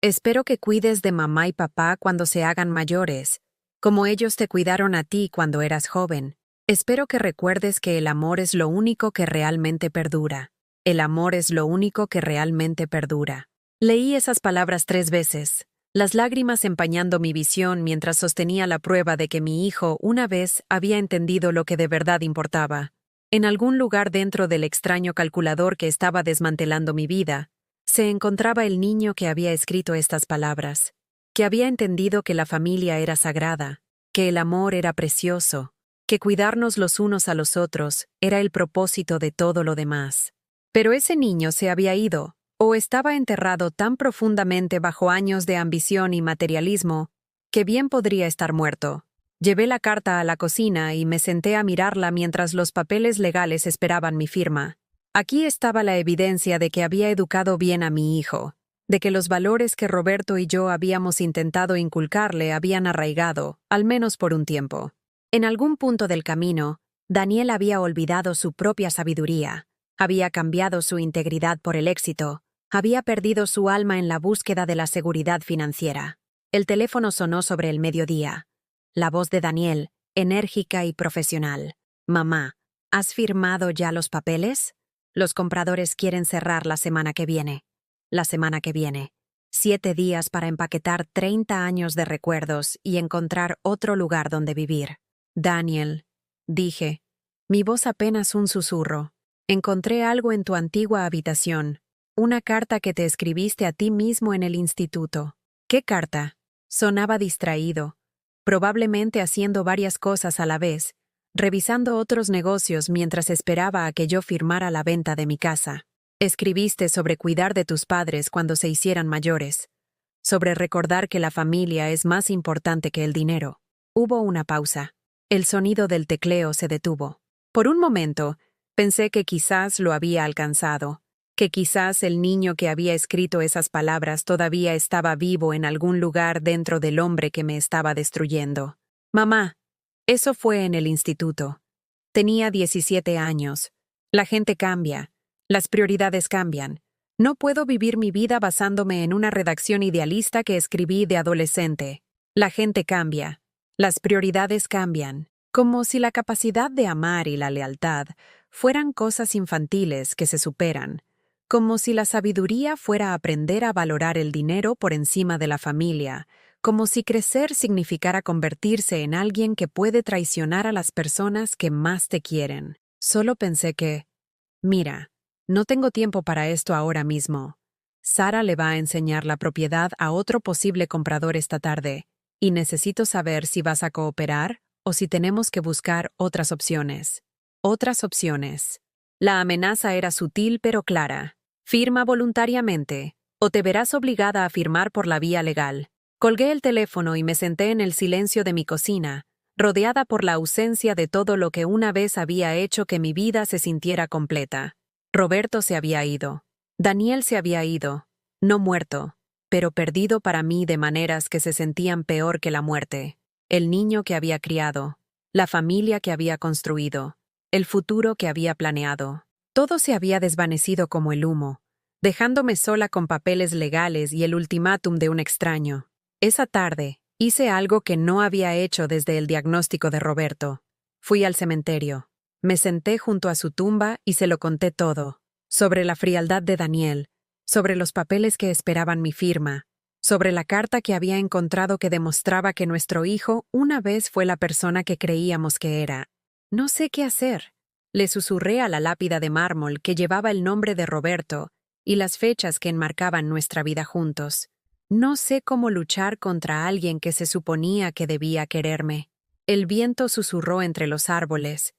Espero que cuides de mamá y papá cuando se hagan mayores, como ellos te cuidaron a ti cuando eras joven. Espero que recuerdes que el amor es lo único que realmente perdura. El amor es lo único que realmente perdura. Leí esas palabras 3 veces, las lágrimas empañando mi visión mientras sostenía la prueba de que mi hijo una vez había entendido lo que de verdad importaba. En algún lugar dentro del extraño calculador que estaba desmantelando mi vida, se encontraba el niño que había escrito estas palabras, que había entendido que la familia era sagrada, que el amor era precioso, que cuidarnos los unos a los otros era el propósito de todo lo demás. Pero ese niño se había ido, o estaba enterrado tan profundamente bajo años de ambición y materialismo, que bien podría estar muerto. Llevé la carta a la cocina y me senté a mirarla mientras los papeles legales esperaban mi firma. Aquí estaba la evidencia de que había educado bien a mi hijo, de que los valores que Roberto y yo habíamos intentado inculcarle habían arraigado, al menos por un tiempo. En algún punto del camino, Daniel había olvidado su propia sabiduría, había cambiado su integridad por el éxito, había perdido su alma en la búsqueda de la seguridad financiera. El teléfono sonó sobre el mediodía. La voz de Daniel, enérgica y profesional. Mamá, ¿has firmado ya los papeles? Los compradores quieren cerrar la semana que viene. La semana que viene. 7 días para empaquetar 30 años de recuerdos y encontrar otro lugar donde vivir. Daniel, dije, mi voz apenas un susurro. Encontré algo en tu antigua habitación. Una carta que te escribiste a ti mismo en el instituto. ¿Qué carta? Sonaba distraído, probablemente haciendo varias cosas a la vez, revisando otros negocios mientras esperaba a que yo firmara la venta de mi casa. Escribiste sobre cuidar de tus padres cuando se hicieran mayores, sobre recordar que la familia es más importante que el dinero. Hubo una pausa. El sonido del tecleo se detuvo. Por un momento, pensé que quizás lo había alcanzado, que quizás el niño que había escrito esas palabras todavía estaba vivo en algún lugar dentro del hombre que me estaba destruyendo. Mamá, eso fue en el instituto. Tenía 17 años. La gente cambia. Las prioridades cambian. No puedo vivir mi vida basándome en una redacción idealista que escribí de adolescente. La gente cambia. Las prioridades cambian. Como si la capacidad de amar y la lealtad fueran cosas infantiles que se superan. Como si la sabiduría fuera aprender a valorar el dinero por encima de la familia, como si crecer significara convertirse en alguien que puede traicionar a las personas que más te quieren. Solo pensé que, mira, no tengo tiempo para esto ahora mismo. Sara le va a enseñar la propiedad a otro posible comprador esta tarde, y necesito saber si vas a cooperar o si tenemos que buscar otras opciones. Otras opciones. La amenaza era sutil pero clara. Firma voluntariamente, o te verás obligada a firmar por la vía legal. Colgué el teléfono y me senté en el silencio de mi cocina, rodeada por la ausencia de todo lo que una vez había hecho que mi vida se sintiera completa. Roberto se había ido. Daniel se había ido. No muerto, pero perdido para mí de maneras que se sentían peor que la muerte. El niño que había criado, la familia que había construido, el futuro que había planeado. Todo se había desvanecido como el humo, dejándome sola con papeles legales y el ultimátum de un extraño. Esa tarde, hice algo que no había hecho desde el diagnóstico de Roberto. Fui al cementerio. Me senté junto a su tumba y se lo conté todo. Sobre la frialdad de Daniel, sobre los papeles que esperaban mi firma, sobre la carta que había encontrado que demostraba que nuestro hijo una vez fue la persona que creíamos que era. No sé qué hacer. Le susurré a la lápida de mármol que llevaba el nombre de Roberto y las fechas que enmarcaban nuestra vida juntos. No sé cómo luchar contra alguien que se suponía que debía quererme. El viento susurró entre los árboles,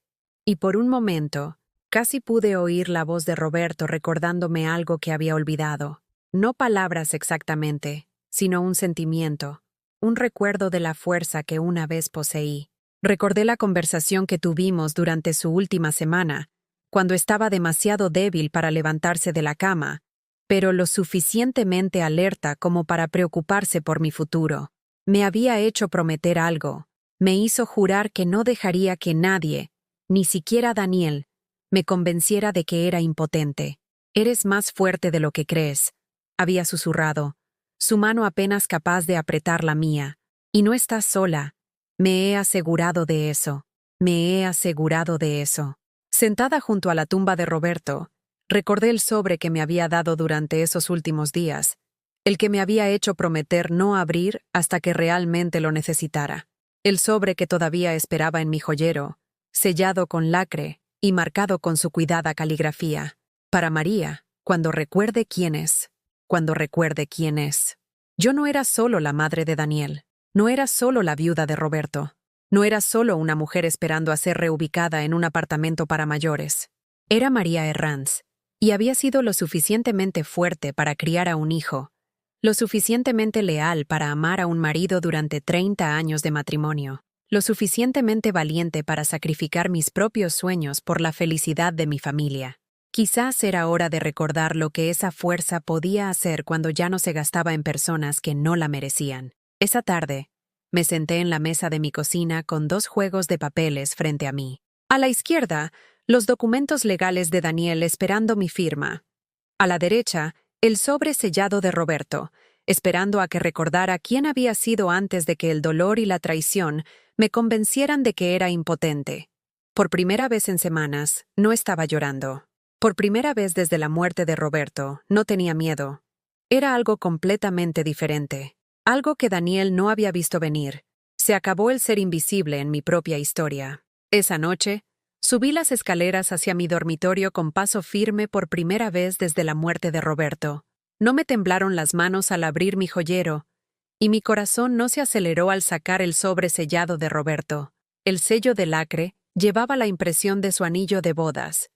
y por un momento, casi pude oír la voz de Roberto recordándome algo que había olvidado. No palabras exactamente, sino un sentimiento, un recuerdo de la fuerza que una vez poseí. Recordé la conversación que tuvimos durante su última semana, cuando estaba demasiado débil para levantarse de la cama, pero lo suficientemente alerta como para preocuparse por mi futuro. Me había hecho prometer algo. Me hizo jurar que no dejaría que nadie, ni siquiera Daniel, me convenciera de que era impotente. «Eres más fuerte de lo que crees», había susurrado, su mano apenas capaz de apretar la mía. «Y no estás sola. Me he asegurado de eso. Me he asegurado de eso». Sentada junto a la tumba de Roberto, recordé el sobre que me había dado durante esos últimos días, el que me había hecho prometer no abrir hasta que realmente lo necesitara. El sobre que todavía esperaba en mi joyero, sellado con lacre y marcado con su cuidada caligrafía. Para María, cuando recuerde quién es. Cuando recuerde quién es. Yo no era solo la madre de Daniel. No era solo la viuda de Roberto. No era solo una mujer esperando a ser reubicada en un apartamento para mayores. Era María Herranz, y había sido lo suficientemente fuerte para criar a un hijo, lo suficientemente leal para amar a un marido durante 30 años de matrimonio, lo suficientemente valiente para sacrificar mis propios sueños por la felicidad de mi familia. Quizás era hora de recordar lo que esa fuerza podía hacer cuando ya no se gastaba en personas que no la merecían. Esa tarde, me senté en la mesa de mi cocina con 2 juegos de papeles frente a mí. A la izquierda, los documentos legales de Daniel esperando mi firma. A la derecha, el sobre sellado de Roberto, esperando a que recordara quién había sido antes de que el dolor y la traición me convencieran de que era impotente. Por primera vez en semanas, no estaba llorando. Por primera vez desde la muerte de Roberto, no tenía miedo. Era algo completamente diferente. Algo que Daniel no había visto venir. Se acabó el ser invisible en mi propia historia. Esa noche, subí las escaleras hacia mi dormitorio con paso firme por primera vez desde la muerte de Roberto. No me temblaron las manos al abrir mi joyero, y mi corazón no se aceleró al sacar el sobre sellado de Roberto. El sello de lacre llevaba la impresión de su anillo de bodas,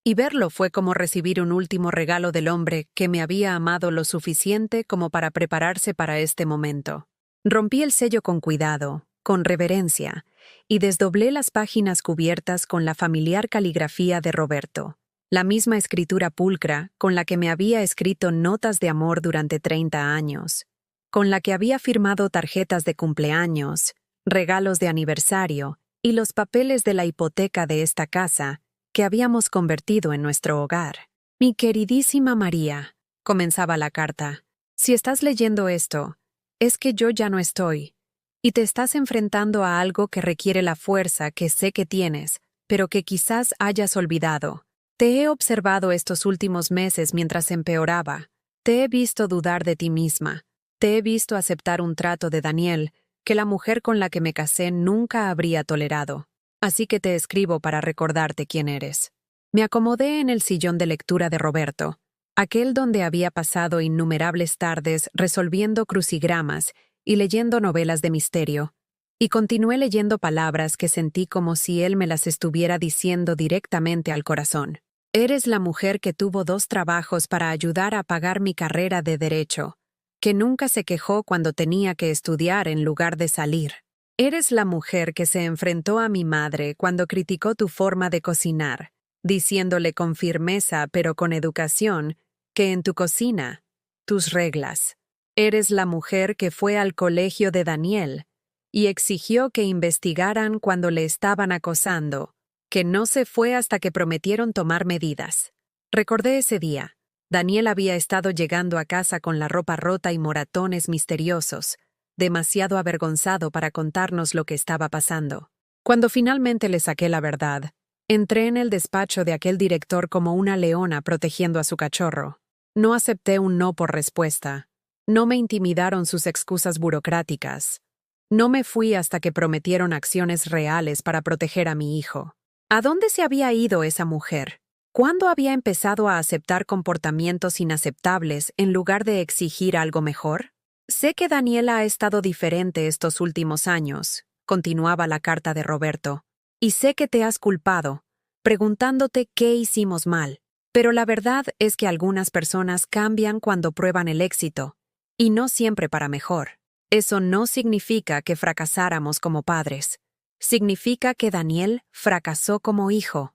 y verlo fue como recibir un último regalo del hombre que me había amado lo suficiente como para prepararse para este momento. Rompí el sello con cuidado, con reverencia, y desdoblé las páginas cubiertas con la familiar caligrafía de Roberto, la misma escritura pulcra con la que me había escrito notas de amor durante 30 años, con la que había firmado tarjetas de cumpleaños, regalos de aniversario y los papeles de la hipoteca de esta casa que habíamos convertido en nuestro hogar. «Mi queridísima María», comenzaba la carta, «si estás leyendo esto, es que yo ya no estoy, y te estás enfrentando a algo que requiere la fuerza que sé que tienes, pero que quizás hayas olvidado. Te he observado estos últimos meses mientras empeoraba. Te he visto dudar de ti misma. Te he visto aceptar un trato de Daniel que la mujer con la que me casé nunca habría tolerado. Así que te escribo para recordarte quién eres». Me acomodé en el sillón de lectura de Roberto, aquel donde había pasado innumerables tardes resolviendo crucigramas y leyendo novelas de misterio, y continué leyendo palabras que sentí como si él me las estuviera diciendo directamente al corazón. «Eres la mujer que tuvo 2 trabajos para ayudar a pagar mi carrera de derecho, que nunca se quejó cuando tenía que estudiar en lugar de salir. Eres la mujer que se enfrentó a mi madre cuando criticó tu forma de cocinar, diciéndole con firmeza pero con educación que en tu cocina, tus reglas. Eres la mujer que fue al colegio de Daniel y exigió que investigaran cuando le estaban acosando, que no se fue hasta que prometieron tomar medidas». Recordé ese día. Daniel había estado llegando a casa con la ropa rota y moratones misteriosos, demasiado avergonzado para contarnos lo que estaba pasando. Cuando finalmente le saqué la verdad, entré en el despacho de aquel director como una leona protegiendo a su cachorro. No acepté un no por respuesta. No me intimidaron sus excusas burocráticas. No me fui hasta que prometieron acciones reales para proteger a mi hijo. ¿A dónde se había ido esa mujer? ¿Cuándo había empezado a aceptar comportamientos inaceptables en lugar de exigir algo mejor? Sé que Daniela ha estado diferente estos últimos años, continuaba la carta de Roberto, y sé que te has culpado, preguntándote qué hicimos mal. Pero la verdad es que algunas personas cambian cuando prueban el éxito, y no siempre para mejor. Eso no significa que fracasáramos como padres. Significa que Daniel fracasó como hijo.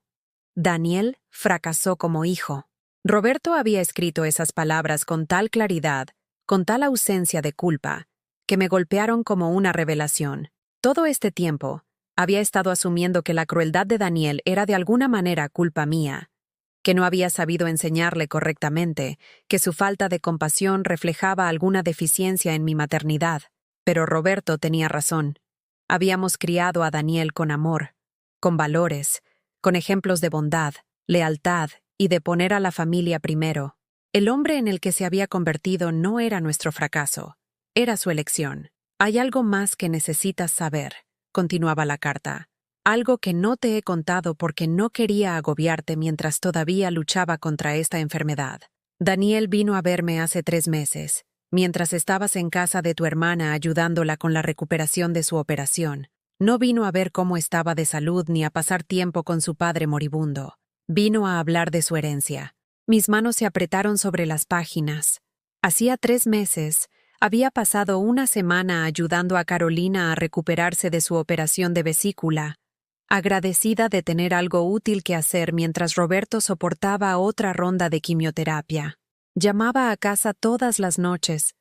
Daniel fracasó como hijo. Roberto había escrito esas palabras con tal claridad, con tal ausencia de culpa, que me golpearon como una revelación. Todo este tiempo, había estado asumiendo que la crueldad de Daniel era de alguna manera culpa mía, que no había sabido enseñarle correctamente, que su falta de compasión reflejaba alguna deficiencia en mi maternidad. Pero Roberto tenía razón. Habíamos criado a Daniel con amor, con valores, con ejemplos de bondad, lealtad y de poner a la familia primero. El hombre en el que se había convertido no era nuestro fracaso, era su elección. Hay algo más que necesitas saber, continuaba la carta. Algo que no te he contado porque no quería agobiarte mientras todavía luchaba contra esta enfermedad. Daniel vino a verme hace 3 meses, mientras estabas en casa de tu hermana ayudándola con la recuperación de su operación. No vino a ver cómo estaba de salud ni a pasar tiempo con su padre moribundo. Vino a hablar de su herencia. Mis manos se apretaron sobre las páginas. Hacía 3 meses, había pasado una semana ayudando a Carolina a recuperarse de su operación de vesícula, agradecida de tener algo útil que hacer mientras Roberto soportaba otra ronda de quimioterapia. Llamaba a casa todas las noches,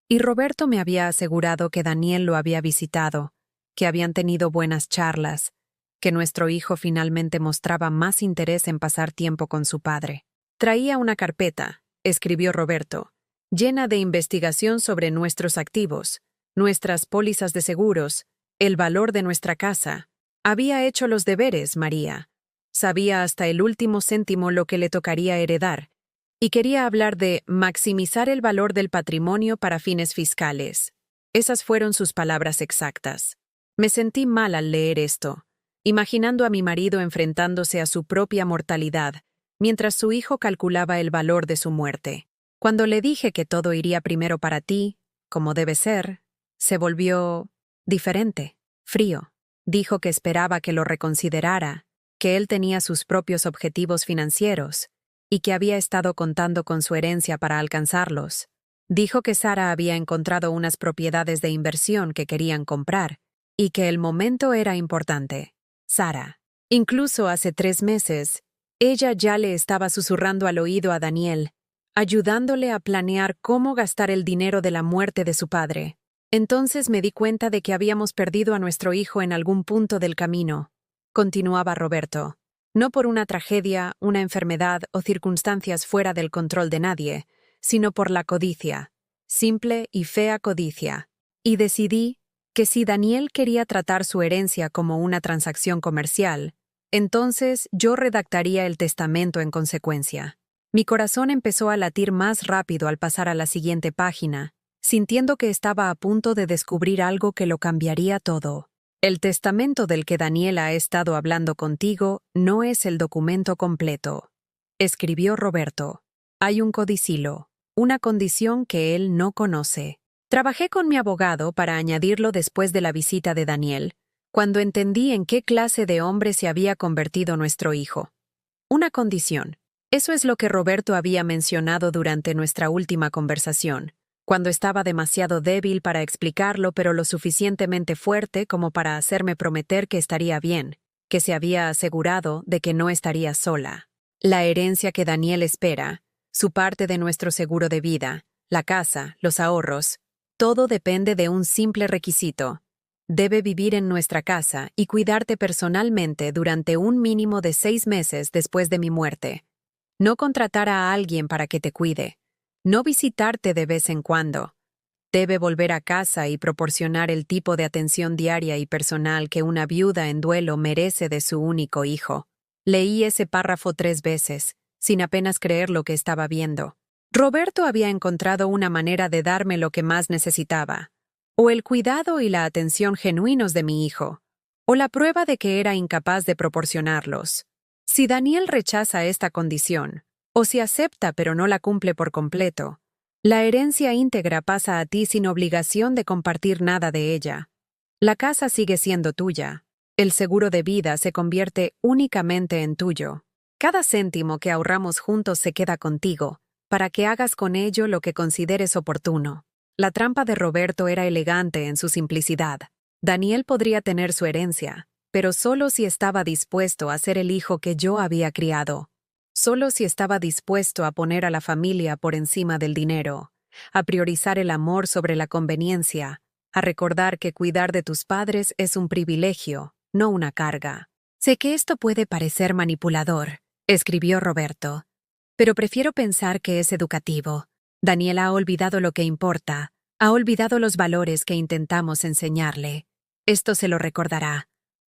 y Roberto me había asegurado que Daniel lo había visitado, que habían tenido buenas charlas, que nuestro hijo finalmente mostraba más interés en pasar tiempo con su padre. Traía una carpeta, escribió Roberto, llena de investigación sobre nuestros activos, nuestras pólizas de seguros, el valor de nuestra casa. Había hecho los deberes, María. Sabía hasta el último céntimo lo que le tocaría heredar, y quería hablar de maximizar el valor del patrimonio para fines fiscales. Esas fueron sus palabras exactas. Me sentí mal al leer esto, imaginando a mi marido enfrentándose a su propia mortalidad, mientras su hijo calculaba el valor de su muerte. Cuando le dije que todo iría primero para ti, como debe ser, se volvió diferente, frío. Dijo que esperaba que lo reconsiderara, que él tenía sus propios objetivos financieros y que había estado contando con su herencia para alcanzarlos. Dijo que Sara había encontrado unas propiedades de inversión que querían comprar y que el momento era importante. Sara. Incluso hace 3 meses, ella ya le estaba susurrando al oído a Daniel, ayudándole a planear cómo gastar el dinero de la muerte de su padre. Entonces me di cuenta de que habíamos perdido a nuestro hijo en algún punto del camino, continuaba Roberto. No por una tragedia, una enfermedad o circunstancias fuera del control de nadie, sino por la codicia, simple y fea codicia. Y decidí que si Daniel quería tratar su herencia como una transacción comercial, entonces yo redactaría el testamento en consecuencia. Mi corazón empezó a latir más rápido al pasar a la siguiente página, sintiendo que estaba a punto de descubrir algo que lo cambiaría todo. El testamento del que Daniela ha estado hablando contigo no es el documento completo, escribió Roberto. Hay un codicilo, una condición que él no conoce. Trabajé con mi abogado para añadirlo después de la visita de Daniel, cuando entendí en qué clase de hombre se había convertido nuestro hijo. Una condición. Eso es lo que Roberto había mencionado durante nuestra última conversación, cuando estaba demasiado débil para explicarlo pero lo suficientemente fuerte como para hacerme prometer que estaría bien, que se había asegurado de que no estaría sola. La herencia que Daniel espera, su parte de nuestro seguro de vida, la casa, los ahorros, todo depende de un simple requisito. Debe vivir en nuestra casa y cuidarte personalmente durante un mínimo de 6 meses después de mi muerte. No contratar a alguien para que te cuide. No visitarte de vez en cuando. Debe volver a casa y proporcionar el tipo de atención diaria y personal que una viuda en duelo merece de su único hijo. Leí ese párrafo 3 veces, sin apenas creer lo que estaba viendo. Roberto había encontrado una manera de darme lo que más necesitaba, o el cuidado y la atención genuinos de mi hijo, o la prueba de que era incapaz de proporcionarlos. Si Daniel rechaza esta condición, o si acepta pero no la cumple por completo, La herencia íntegra pasa a ti sin obligación de compartir nada de ella. La casa sigue siendo tuya. El seguro de vida se convierte únicamente en tuyo. Cada céntimo que ahorramos juntos se queda contigo, para que hagas con ello lo que consideres oportuno. La trampa de Roberto era elegante en su simplicidad. Daniel podría tener su herencia, pero solo si estaba dispuesto a ser el hijo que yo había criado. Solo si estaba dispuesto a poner a la familia por encima del dinero, a priorizar el amor sobre la conveniencia, a recordar que cuidar de tus padres es un privilegio, no una carga. Sé que esto puede parecer manipulador, escribió Roberto, pero prefiero pensar que es educativo. Daniel ha olvidado lo que importa, ha olvidado los valores que intentamos enseñarle. Esto se lo recordará.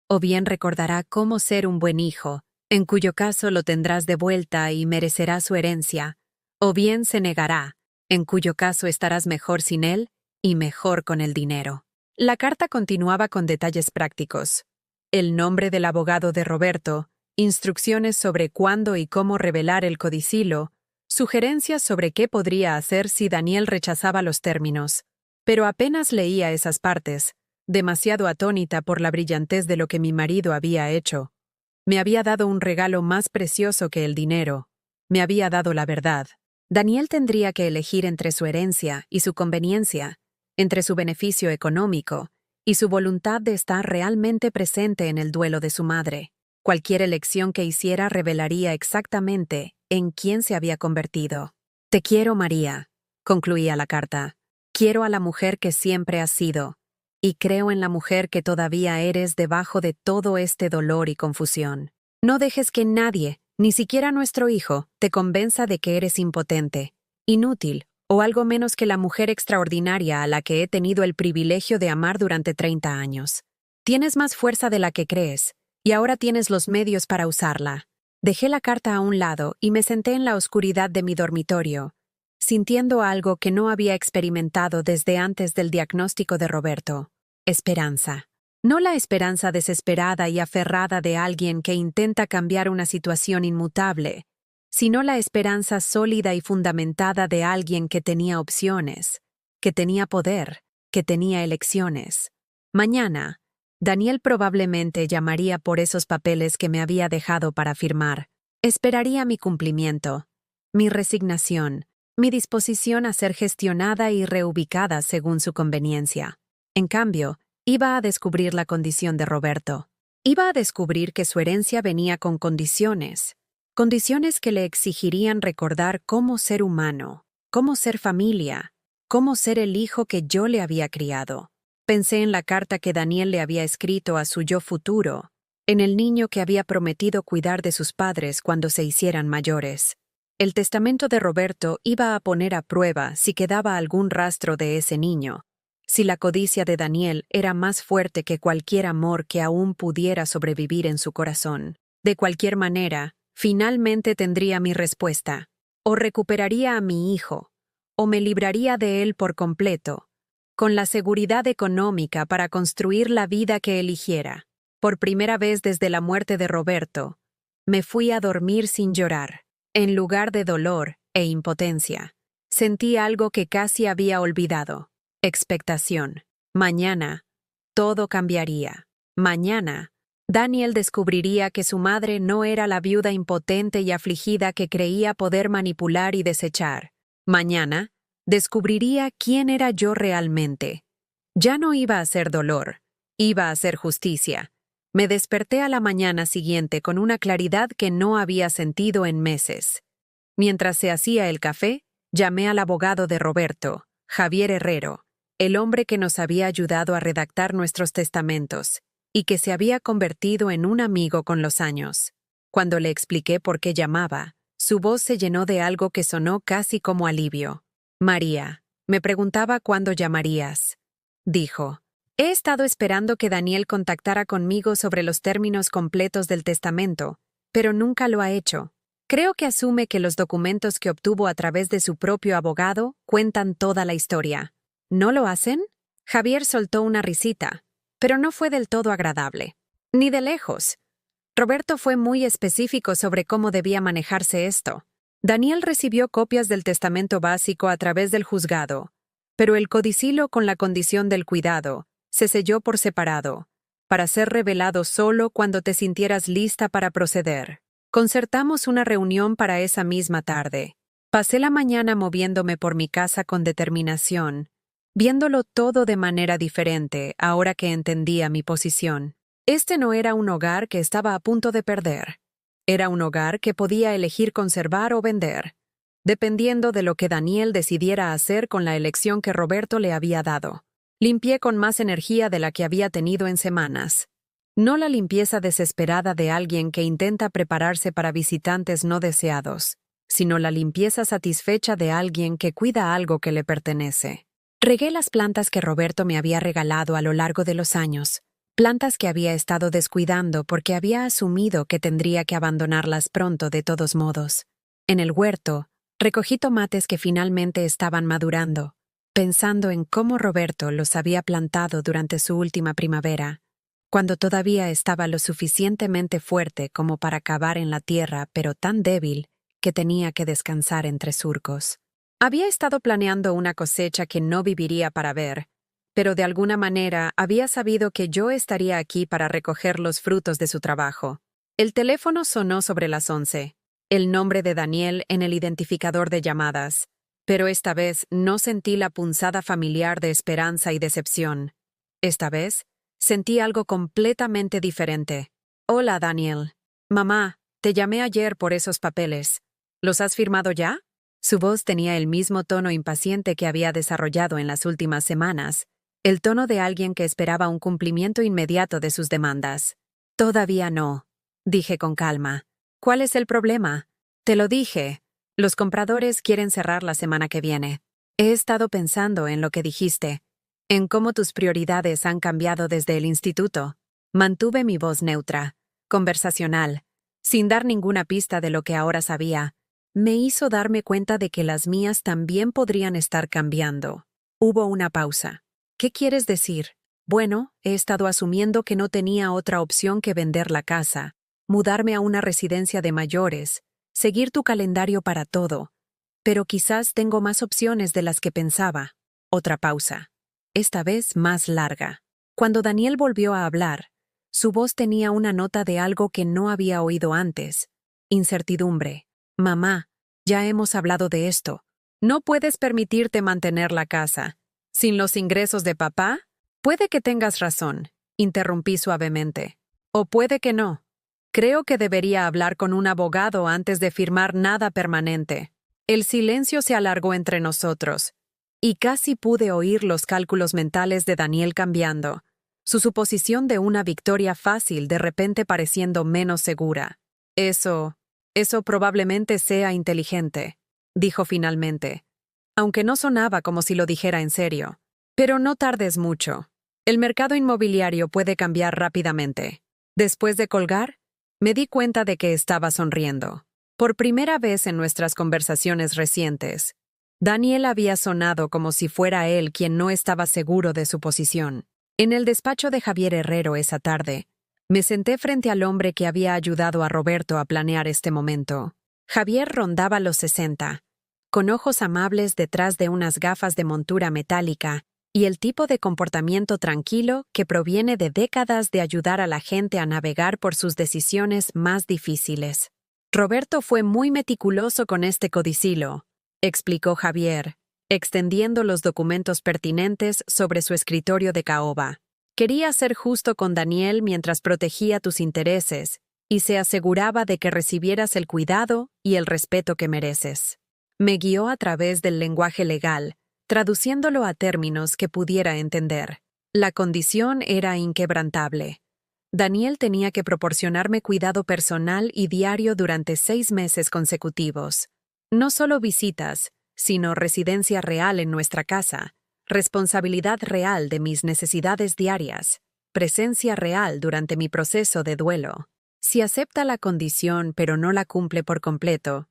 O bien recordará cómo ser un buen hijo, en cuyo caso lo tendrás de vuelta y merecerá su herencia, o bien se negará, en cuyo caso estarás mejor sin él y mejor con el dinero. La carta continuaba con detalles prácticos. El nombre del abogado de Roberto, instrucciones sobre cuándo y cómo revelar el codicilo, sugerencias sobre qué podría hacer si Daniel rechazaba los términos. Pero apenas leía esas partes, demasiado atónita por la brillantez de lo que mi marido había hecho. Me había dado un regalo más precioso que el dinero. Me había dado la verdad. Daniel tendría que elegir entre su herencia y su conveniencia, entre su beneficio económico y su voluntad de estar realmente presente en el duelo de su madre. Cualquier elección que hiciera revelaría exactamente en quién se había convertido. Te quiero, María, concluía la carta. Quiero a la mujer que siempre has sido, y creo en la mujer que todavía eres debajo de todo este dolor y confusión. No dejes que nadie, ni siquiera nuestro hijo, te convenza de que eres impotente, inútil, o algo menos que la mujer extraordinaria a la que he tenido el privilegio de amar durante 30 años. Tienes más fuerza de la que crees, y ahora tienes los medios para usarla. Dejé la carta a un lado y me senté en la oscuridad de mi dormitorio, sintiendo algo que no había experimentado desde antes del diagnóstico de Roberto. Esperanza. No la esperanza desesperada y aferrada de alguien que intenta cambiar una situación inmutable, sino la esperanza sólida y fundamentada de alguien que tenía opciones, que tenía poder, que tenía elecciones. Mañana, Daniel probablemente llamaría por esos papeles que me había dejado para firmar. Esperaría mi cumplimiento, mi resignación, mi disposición a ser gestionada y reubicada según su conveniencia. En cambio, iba a descubrir la condición de Roberto. Iba a descubrir que su herencia venía con condiciones que le exigirían recordar cómo ser humano, cómo ser familia, cómo ser el hijo que yo le había criado. Pensé en la carta que Daniel le había escrito a su yo futuro, en el niño que había prometido cuidar de sus padres cuando se hicieran mayores. El testamento de Roberto iba a poner a prueba si quedaba algún rastro de ese niño, si la codicia de Daniel era más fuerte que cualquier amor que aún pudiera sobrevivir en su corazón. De cualquier manera, finalmente tendría mi respuesta. O recuperaría a mi hijo, o me libraría de él por completo, con la seguridad económica para construir la vida que eligiera. Por primera vez desde la muerte de Roberto, me fui a dormir sin llorar. En lugar de dolor e impotencia, sentí algo que casi había olvidado. Expectación. Mañana, todo cambiaría. Mañana, Daniel descubriría que su madre no era la viuda impotente y afligida que creía poder manipular y desechar. Mañana, descubriría quién era yo realmente. Ya no iba a ser dolor, iba a ser justicia. Me desperté a la mañana siguiente con una claridad que no había sentido en meses. Mientras se hacía el café, llamé al abogado de Roberto, Javier Herrero, el hombre que nos había ayudado a redactar nuestros testamentos y que se había convertido en un amigo con los años. Cuando le expliqué por qué llamaba, su voz se llenó de algo que sonó casi como alivio. María, me preguntaba cuándo llamarías. Dijo, he estado esperando que Daniel contactara conmigo sobre los términos completos del testamento, pero nunca lo ha hecho. Creo que asume que los documentos que obtuvo a través de su propio abogado cuentan toda la historia. ¿No lo hacen? Javier soltó una risita, pero no fue del todo agradable. Ni de lejos. Roberto fue muy específico sobre cómo debía manejarse esto. Daniel recibió copias del testamento básico a través del juzgado, pero el codicilo con la condición del cuidado se selló por separado, para ser revelado solo cuando te sintieras lista para proceder. Concertamos una reunión para esa misma tarde. Pasé la mañana moviéndome por mi casa con determinación, viéndolo todo de manera diferente ahora que entendía mi posición. Este no era un hogar que estaba a punto de perder. Era un hogar que podía elegir conservar o vender, dependiendo de lo que Daniel decidiera hacer con la elección que Roberto le había dado. Limpié con más energía de la que había tenido en semanas. No la limpieza desesperada de alguien que intenta prepararse para visitantes no deseados, sino la limpieza satisfecha de alguien que cuida algo que le pertenece. Regué las plantas que Roberto me había regalado a lo largo de los años, plantas que había estado descuidando porque había asumido que tendría que abandonarlas pronto de todos modos. En el huerto, recogí tomates que finalmente estaban madurando, pensando en cómo Roberto los había plantado durante su última primavera, cuando todavía estaba lo suficientemente fuerte como para cavar en la tierra, pero tan débil que tenía que descansar entre surcos. Había estado planeando una cosecha que no viviría para ver, pero de alguna manera había sabido que yo estaría aquí para recoger los frutos de su trabajo. El teléfono sonó sobre las 11, el nombre de Daniel en el identificador de llamadas, pero esta vez no sentí la punzada familiar de esperanza y decepción. Esta vez sentí algo completamente diferente. Hola, Daniel. Mamá, te llamé ayer por esos papeles. ¿Los has firmado ya? Su voz tenía el mismo tono impaciente que había desarrollado en las últimas semanas, el tono de alguien que esperaba un cumplimiento inmediato de sus demandas. Todavía no, dije con calma. ¿Cuál es el problema? Te lo dije. Los compradores quieren cerrar la semana que viene. He estado pensando en lo que dijiste, en cómo tus prioridades han cambiado desde el instituto. Mantuve mi voz neutra, conversacional, sin dar ninguna pista de lo que ahora sabía. Me hizo darme cuenta de que las mías también podrían estar cambiando. Hubo una pausa. ¿Qué quieres decir? Bueno, he estado asumiendo que no tenía otra opción que vender la casa, mudarme a una residencia de mayores, seguir tu calendario para todo. Pero quizás tengo más opciones de las que pensaba. Otra pausa. Esta vez más larga. Cuando Daniel volvió a hablar, su voz tenía una nota de algo que no había oído antes. Incertidumbre. Mamá, ya hemos hablado de esto. No puedes permitirte mantener la casa. ¿Sin los ingresos de papá? Puede que tengas razón, interrumpí suavemente. O puede que no. Creo que debería hablar con un abogado antes de firmar nada permanente. El silencio se alargó entre nosotros, y casi pude oír los cálculos mentales de Daniel cambiando, su suposición de una victoria fácil de repente pareciendo menos segura. Eso probablemente sea inteligente, dijo finalmente, aunque no sonaba como si lo dijera en serio. Pero no tardes mucho. El mercado inmobiliario puede cambiar rápidamente. Después de colgar, me di cuenta de que estaba sonriendo. Por primera vez en nuestras conversaciones recientes, Daniel había sonado como si fuera él quien no estaba seguro de su posición. En el despacho de Javier Herrero esa tarde, me senté frente al hombre que había ayudado a Roberto a planear este momento. Javier rondaba los 60, con ojos amables detrás de unas gafas de montura metálica y el tipo de comportamiento tranquilo que proviene de décadas de ayudar a la gente a navegar por sus decisiones más difíciles. Roberto fue muy meticuloso con este codicilo, explicó Javier, extendiendo los documentos pertinentes sobre su escritorio de caoba. Quería ser justo con Daniel mientras protegía tus intereses y se aseguraba de que recibieras el cuidado y el respeto que mereces. Me guió a través del lenguaje legal, traduciéndolo a términos que pudiera entender. La condición era inquebrantable. Daniel tenía que proporcionarme cuidado personal y diario durante 6 meses consecutivos. No solo visitas, sino residencia real en nuestra casa, responsabilidad real de mis necesidades diarias, presencia real durante mi proceso de duelo. Si acepta la condición pero no la cumple por completo,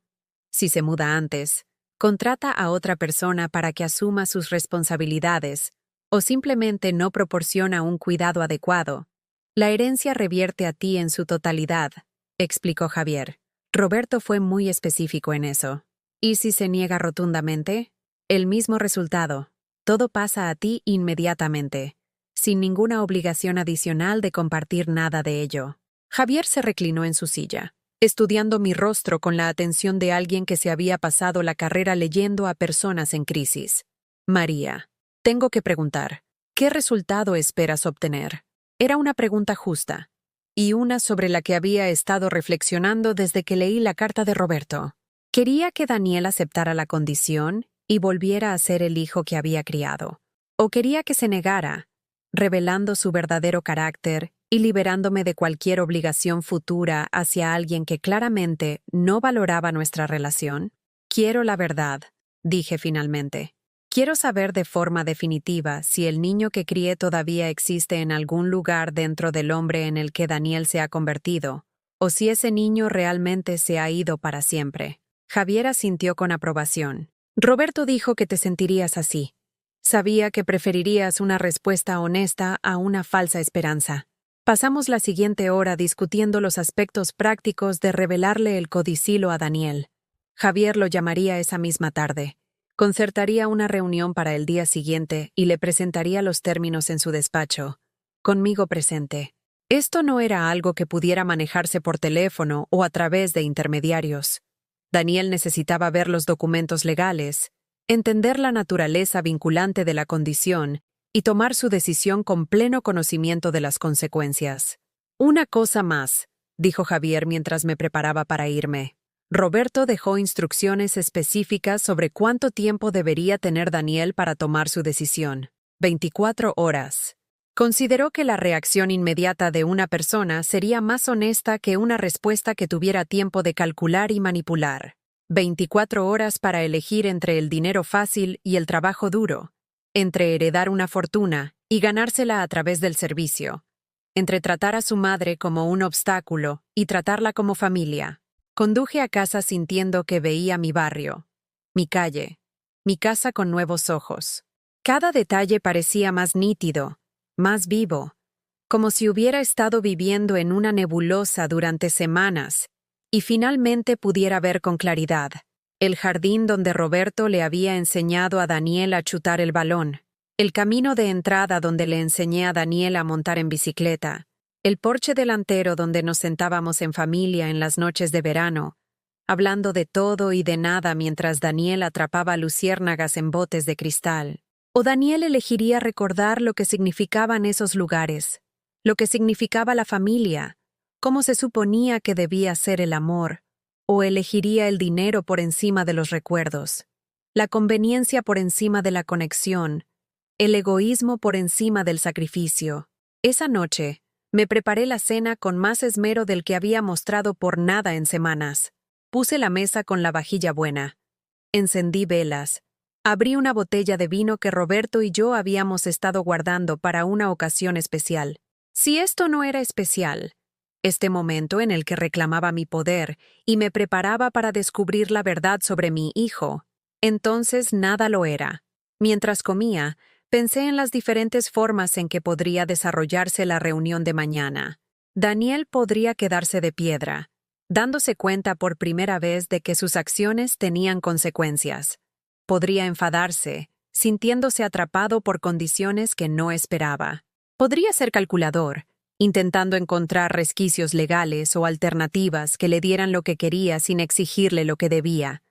si se muda antes, contrata a otra persona para que asuma sus responsabilidades o simplemente no proporciona un cuidado adecuado, la herencia revierte a ti en su totalidad, explicó Javier. Roberto fue muy específico en eso. ¿Y si se niega rotundamente? El mismo resultado. Todo pasa a ti inmediatamente, sin ninguna obligación adicional de compartir nada de ello. Javier se reclinó en su silla, estudiando mi rostro con la atención de alguien que se había pasado la carrera leyendo a personas en crisis. María, tengo que preguntar, ¿qué resultado esperas obtener? Era una pregunta justa, y una sobre la que había estado reflexionando desde que leí la carta de Roberto. Quería que Daniel aceptara la condición y volviera a ser el hijo que había criado. O quería que se negara, revelando su verdadero carácter y liberándome de cualquier obligación futura hacia alguien que claramente no valoraba nuestra relación. Quiero la verdad, dije finalmente. Quiero saber de forma definitiva si el niño que crié todavía existe en algún lugar dentro del hombre en el que Daniel se ha convertido, o si ese niño realmente se ha ido para siempre. Javier asintió con aprobación. Roberto dijo que te sentirías así. Sabía que preferirías una respuesta honesta a una falsa esperanza. Pasamos la siguiente hora discutiendo los aspectos prácticos de revelarle el codicilo a Daniel. Javier lo llamaría esa misma tarde. Concertaría una reunión para el día siguiente y le presentaría los términos en su despacho, conmigo presente. Esto no era algo que pudiera manejarse por teléfono o a través de intermediarios. Daniel necesitaba ver los documentos legales, entender la naturaleza vinculante de la condición y tomar su decisión con pleno conocimiento de las consecuencias. Una cosa más, dijo Javier mientras me preparaba para irme. Roberto dejó instrucciones específicas sobre cuánto tiempo debería tener Daniel para tomar su decisión. 24 horas. Consideró que la reacción inmediata de una persona sería más honesta que una respuesta que tuviera tiempo de calcular y manipular. 24 horas para elegir entre el dinero fácil y el trabajo duro, entre heredar una fortuna y ganársela a través del servicio, entre tratar a su madre como un obstáculo y tratarla como familia. Conduje a casa sintiendo que veía mi barrio, mi calle, mi casa con nuevos ojos. Cada detalle parecía más nítido, más vivo, como si hubiera estado viviendo en una nebulosa durante semanas y finalmente pudiera ver con claridad el jardín donde Roberto le había enseñado a Daniel a chutar el balón, el camino de entrada donde le enseñé a Daniel a montar en bicicleta, el porche delantero donde nos sentábamos en familia en las noches de verano, hablando de todo y de nada mientras Daniel atrapaba luciérnagas en botes de cristal. O Daniel elegiría recordar lo que significaban esos lugares, lo que significaba la familia, cómo se suponía que debía ser el amor, o elegiría el dinero por encima de los recuerdos, la conveniencia por encima de la conexión, el egoísmo por encima del sacrificio. Esa noche, me preparé la cena con más esmero del que había mostrado por nada en semanas. Puse la mesa con la vajilla buena. Encendí velas. Abrí una botella de vino que Roberto y yo habíamos estado guardando para una ocasión especial. Si esto no era especial, este momento en el que reclamaba mi poder y me preparaba para descubrir la verdad sobre mi hijo, entonces nada lo era. Mientras comía, pensé en las diferentes formas en que podría desarrollarse la reunión de mañana. Daniel podría quedarse de piedra, dándose cuenta por primera vez de que sus acciones tenían consecuencias. Podría enfadarse, sintiéndose atrapado por condiciones que no esperaba. Podría ser calculador, intentando encontrar resquicios legales o alternativas que le dieran lo que quería sin exigirle lo que debía.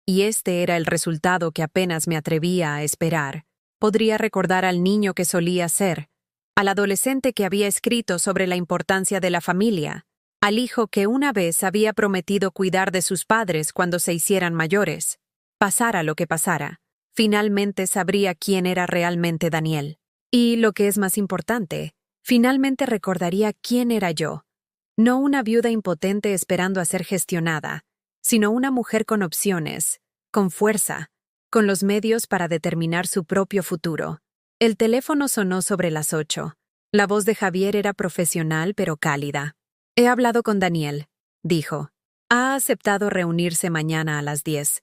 Y este era el resultado que apenas me atrevía a esperar, podría recordar al niño que solía ser, al adolescente que había escrito sobre la importancia de la familia, al hijo que una vez había prometido cuidar de sus padres cuando se hicieran mayores. Pasara lo que pasara, finalmente sabría quién era realmente Daniel. Y, lo que es más importante, finalmente recordaría quién era yo. No una viuda impotente esperando a ser gestionada, sino una mujer con opciones, con fuerza, con los medios para determinar su propio futuro. El teléfono sonó sobre las 8. La voz de Javier era profesional pero cálida. He hablado con Daniel, dijo. Ha aceptado reunirse mañana a las 10.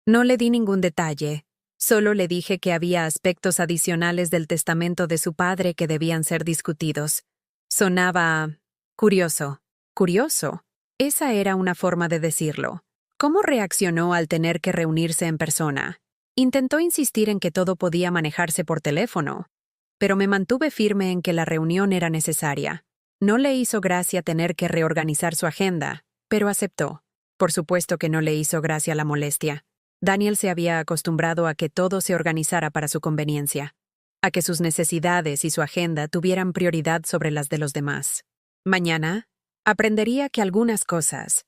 No le di ningún detalle, solo le dije que había aspectos adicionales del testamento de su padre que debían ser discutidos. Sonaba curioso. ¿Curioso? Esa era una forma de decirlo. ¿Cómo reaccionó al tener que reunirse en persona? Intentó insistir en que todo podía manejarse por teléfono, pero me mantuve firme en que la reunión era necesaria. No le hizo gracia tener que reorganizar su agenda, pero aceptó. Por supuesto que no le hizo gracia la molestia. Daniel se había acostumbrado a que todo se organizara para su conveniencia, a que sus necesidades y su agenda tuvieran prioridad sobre las de los demás. Mañana, aprendería que algunas cosas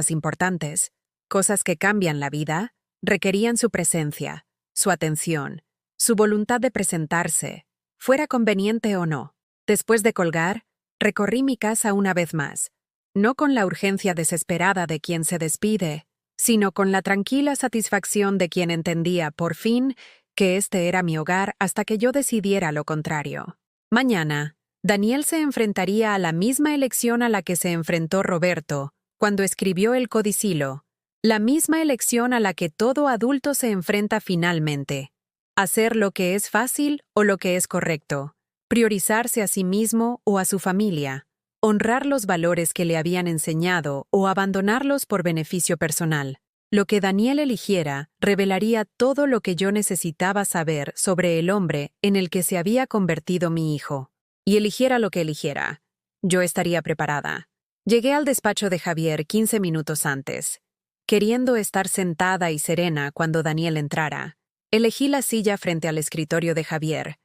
importantes, cosas que cambian la vida, requerían su presencia, su atención, su voluntad de presentarse, fuera conveniente o no. Después de colgar, recorrí mi casa una vez más, no con la urgencia desesperada de quien se despide, sino con la tranquila satisfacción de quien entendía, por fin, que este era mi hogar hasta que yo decidiera lo contrario. Mañana, Daniel se enfrentaría a la misma elección a la que se enfrentó Roberto cuando escribió el codicilo, la misma elección a la que todo adulto se enfrenta finalmente: hacer lo que es fácil o lo que es correcto, priorizarse a sí mismo o a su familia, honrar los valores que le habían enseñado o abandonarlos por beneficio personal. Lo que Daniel eligiera revelaría todo lo que yo necesitaba saber sobre el hombre en el que se había convertido mi hijo. Y eligiera lo que eligiera, yo estaría preparada. Llegué al despacho de Javier 15 minutos antes, queriendo estar sentada y serena cuando Daniel entrara. Elegí la silla frente al escritorio de Javier,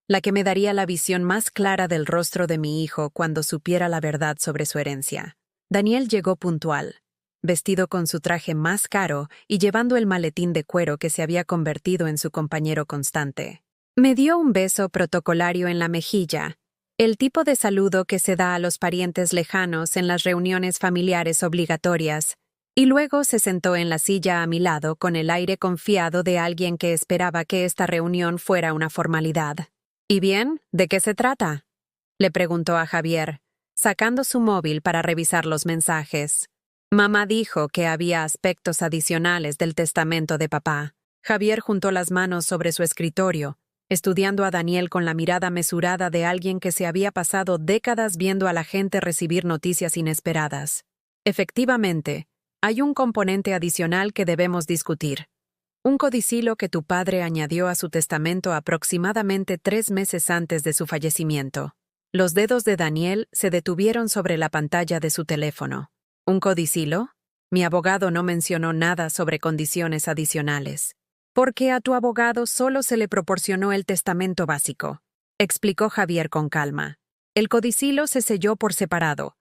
la que me daría la visión más clara del rostro de mi hijo cuando supiera la verdad sobre su herencia. Daniel llegó puntual, vestido con su traje más caro y llevando el maletín de cuero que se había convertido en su compañero constante. Me dio un beso protocolario en la mejilla, el tipo de saludo que se da a los parientes lejanos en las reuniones familiares obligatorias, y luego se sentó en la silla a mi lado con el aire confiado de alguien que esperaba que esta reunión fuera una formalidad. ¿Y bien, de qué se trata?, le preguntó a Javier, sacando su móvil para revisar los mensajes. Mamá dijo que había aspectos adicionales del testamento de papá. Javier juntó las manos sobre su escritorio, estudiando a Daniel con la mirada mesurada de alguien que se había pasado décadas viendo a la gente recibir noticias inesperadas. Efectivamente, hay un componente adicional que debemos discutir. Un codicilo que tu padre añadió a su testamento aproximadamente 3 meses antes de su fallecimiento. Los dedos de Daniel se detuvieron sobre la pantalla de su teléfono. ¿Un codicilo? Mi abogado no mencionó nada sobre condiciones adicionales. Porque a tu abogado solo se le proporcionó el testamento básico, explicó Javier con calma. El codicilo se selló por separado,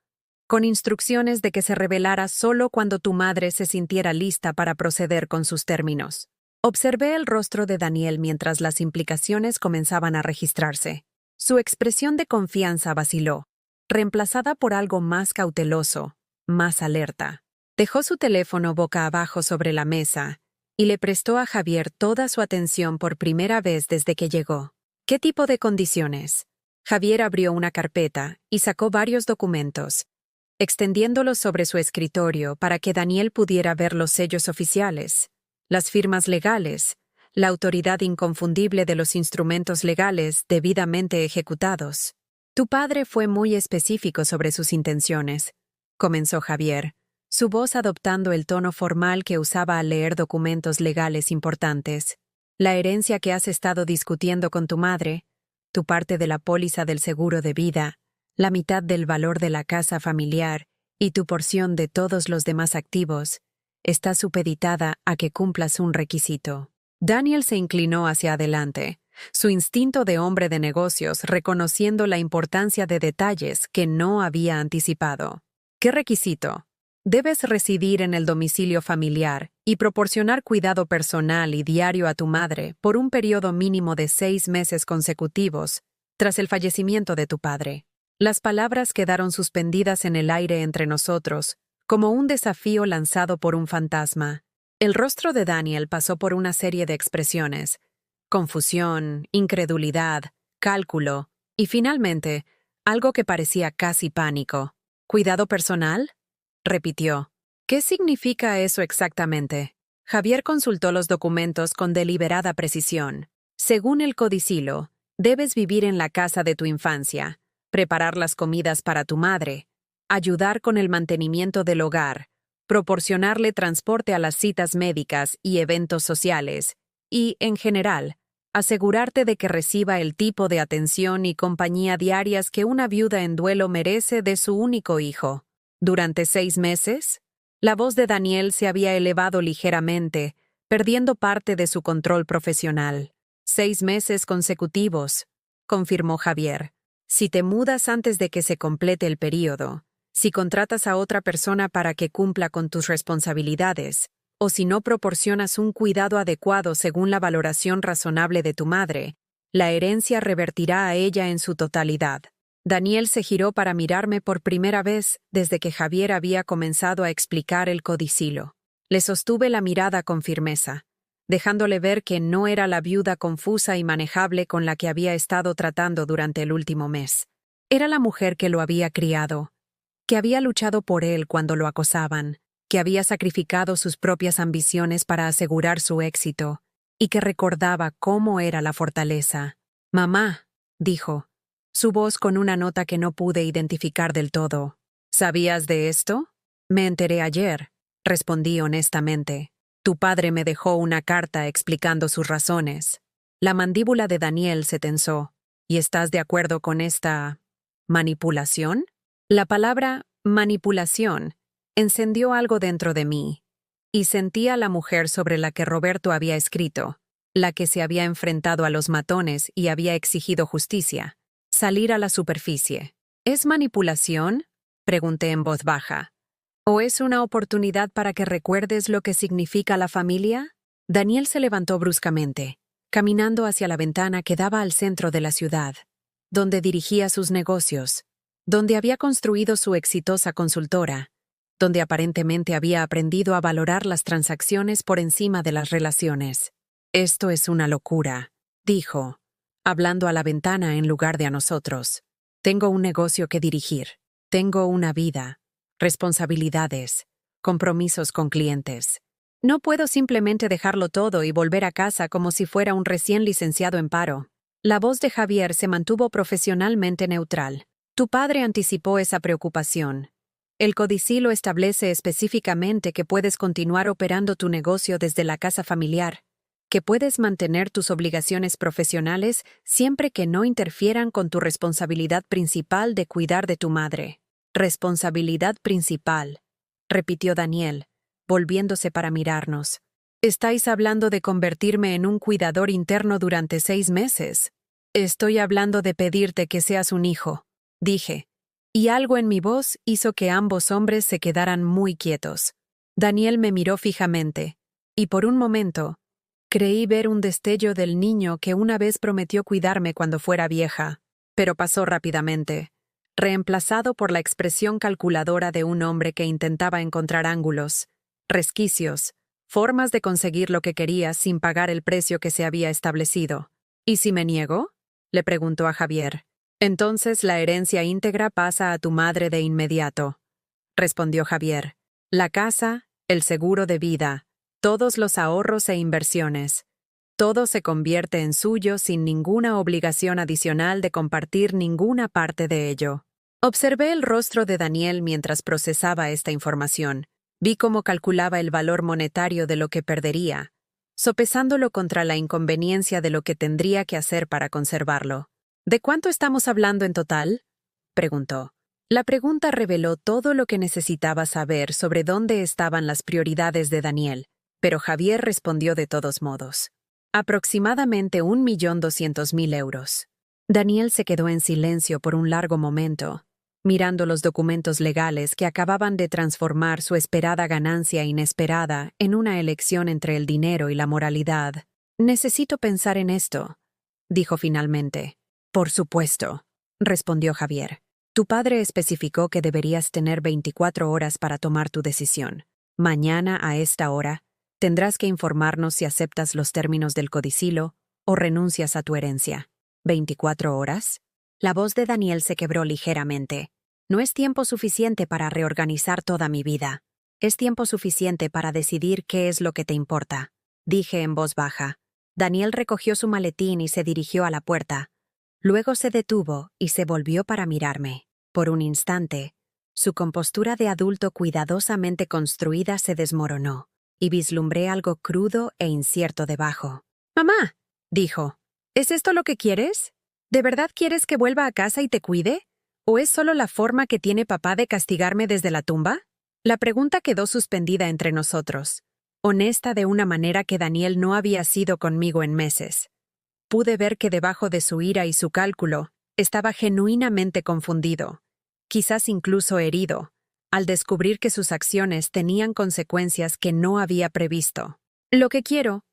con instrucciones de que se revelara solo cuando tu madre se sintiera lista para proceder con sus términos. Observé el rostro de Daniel mientras las implicaciones comenzaban a registrarse. Su expresión de confianza vaciló, reemplazada por algo más cauteloso, más alerta. Dejó su teléfono boca abajo sobre la mesa y le prestó a Javier toda su atención por primera vez desde que llegó. ¿Qué tipo de condiciones? Javier abrió una carpeta y sacó varios documentos, extendiéndolos sobre su escritorio para que Daniel pudiera ver los sellos oficiales, las firmas legales, la autoridad inconfundible de los instrumentos legales debidamente ejecutados. Tu padre fue muy específico sobre sus intenciones, comenzó Javier, su voz adoptando el tono formal que usaba al leer documentos legales importantes. La herencia que has estado discutiendo con tu madre, tu parte de la póliza del seguro de vida, la mitad del valor de la casa familiar y tu porción de todos los demás activos, está supeditada a que cumplas un requisito. Daniel se inclinó hacia adelante, su instinto de hombre de negocios reconociendo la importancia de detalles que no había anticipado. ¿Qué requisito? Debes residir en el domicilio familiar y proporcionar cuidado personal y diario a tu madre por un periodo mínimo de 6 meses consecutivos tras el fallecimiento de tu padre. Las palabras quedaron suspendidas en el aire entre nosotros, como un desafío lanzado por un fantasma. El rostro de Daniel pasó por una serie de expresiones: confusión, incredulidad, cálculo y, finalmente, algo que parecía casi pánico. ¿Cuidado personal?, repitió. ¿Qué significa eso exactamente? Javier consultó los documentos con deliberada precisión. Según el codicilo, debes vivir en la casa de tu infancia, preparar las comidas para tu madre, ayudar con el mantenimiento del hogar, proporcionarle transporte a las citas médicas y eventos sociales, y, en general, asegurarte de que reciba el tipo de atención y compañía diarias que una viuda en duelo merece de su único hijo. Durante 6 meses, la voz de Daniel se había elevado ligeramente, perdiendo parte de su control profesional. 6 meses consecutivos, confirmó Javier. Si te mudas antes de que se complete el período, si contratas a otra persona para que cumpla con tus responsabilidades, o si no proporcionas un cuidado adecuado según la valoración razonable de tu madre, la herencia revertirá a ella en su totalidad. Daniel se giró para mirarme por primera vez desde que Javier había comenzado a explicar el codicilo. Le sostuve la mirada con firmeza, dejándole ver que no era la viuda confusa y manejable con la que había estado tratando durante el último mes. Era la mujer que lo había criado, que había luchado por él cuando lo acosaban, que había sacrificado sus propias ambiciones para asegurar su éxito, y que recordaba cómo era la fortaleza. «Mamá», dijo, su voz con una nota que no pude identificar del todo. «¿Sabías de esto?» «Me enteré ayer», respondí honestamente. «Tu padre me dejó una carta explicando sus razones». La mandíbula de Daniel se tensó. «¿Y estás de acuerdo con esta manipulación?» La palabra manipulación encendió algo dentro de mí, y sentí a la mujer sobre la que Roberto había escrito, la que se había enfrentado a los matones y había exigido justicia, salir a la superficie. ¿Es manipulación?, pregunté en voz baja. ¿O es una oportunidad para que recuerdes lo que significa la familia? Daniel se levantó bruscamente, caminando hacia la ventana que daba al centro de la ciudad, donde dirigía sus negocios, donde había construido su exitosa consultora, donde aparentemente había aprendido a valorar las transacciones por encima de las relaciones. «Esto es una locura», dijo, hablando a la ventana en lugar de a nosotros. «Tengo un negocio que dirigir. Tengo una vida, responsabilidades, compromisos con clientes. No puedo simplemente dejarlo todo y volver a casa como si fuera un recién licenciado en paro». La voz de Javier se mantuvo profesionalmente neutral. «Tu padre anticipó esa preocupación. El codicilo establece específicamente que puedes continuar operando tu negocio desde la casa familiar, que puedes mantener tus obligaciones profesionales siempre que no interfieran con tu responsabilidad principal de cuidar de tu madre». «Responsabilidad principal», repitió Daniel, volviéndose para mirarnos. «¿Estáis hablando de convertirme en un cuidador interno durante 6 meses?» «Estoy hablando de pedirte que seas un hijo», dije, y algo en mi voz hizo que ambos hombres se quedaran muy quietos. Daniel me miró fijamente, y por un momento, creí ver un destello del niño que una vez prometió cuidarme cuando fuera vieja, pero pasó rápidamente, reemplazado por la expresión calculadora de un hombre que intentaba encontrar ángulos, resquicios, formas de conseguir lo que quería sin pagar el precio que se había establecido. «¿Y si me niego?», le preguntó a Javier. «Entonces la herencia íntegra pasa a tu madre de inmediato», respondió Javier. «La casa, el seguro de vida, todos los ahorros e inversiones. Todo se convierte en suyo sin ninguna obligación adicional de compartir ninguna parte de ello». Observé el rostro de Daniel mientras procesaba esta información. Vi cómo calculaba el valor monetario de lo que perdería, sopesándolo contra la inconveniencia de lo que tendría que hacer para conservarlo. «¿De cuánto estamos hablando en total?», preguntó. La pregunta reveló todo lo que necesitaba saber sobre dónde estaban las prioridades de Daniel, pero Javier respondió de todos modos. «Aproximadamente 1.200.000 euros». Daniel se quedó en silencio por un largo momento, mirando los documentos legales que acababan de transformar su esperada ganancia inesperada en una elección entre el dinero y la moralidad. «Necesito pensar en esto», dijo finalmente. «Por supuesto», respondió Javier. «Tu padre especificó que deberías tener 24 horas para tomar tu decisión. Mañana, a esta hora, tendrás que informarnos si aceptas los términos del codicilo o renuncias a tu herencia». «¿24 horas?» La voz de Daniel se quebró ligeramente. «No es tiempo suficiente para reorganizar toda mi vida. Es tiempo suficiente para decidir qué es lo que te importa», dije en voz baja. Daniel recogió su maletín y se dirigió a la puerta. Luego se detuvo y se volvió para mirarme. Por un instante, Su compostura de adulto cuidadosamente construida se desmoronó, y vislumbré algo crudo e incierto debajo. «Mamá», dijo, «¿es esto lo que quieres? ¿De verdad quieres que vuelva a casa y te cuide? ¿O es solo la forma que tiene papá de castigarme desde la tumba?» La pregunta quedó suspendida entre nosotros, honesta de una manera que Daniel no había sido conmigo en meses. Pude ver que debajo de su ira y su cálculo estaba genuinamente confundido, quizás incluso herido, al descubrir que sus acciones tenían consecuencias que no había previsto. «Lo que quiero»,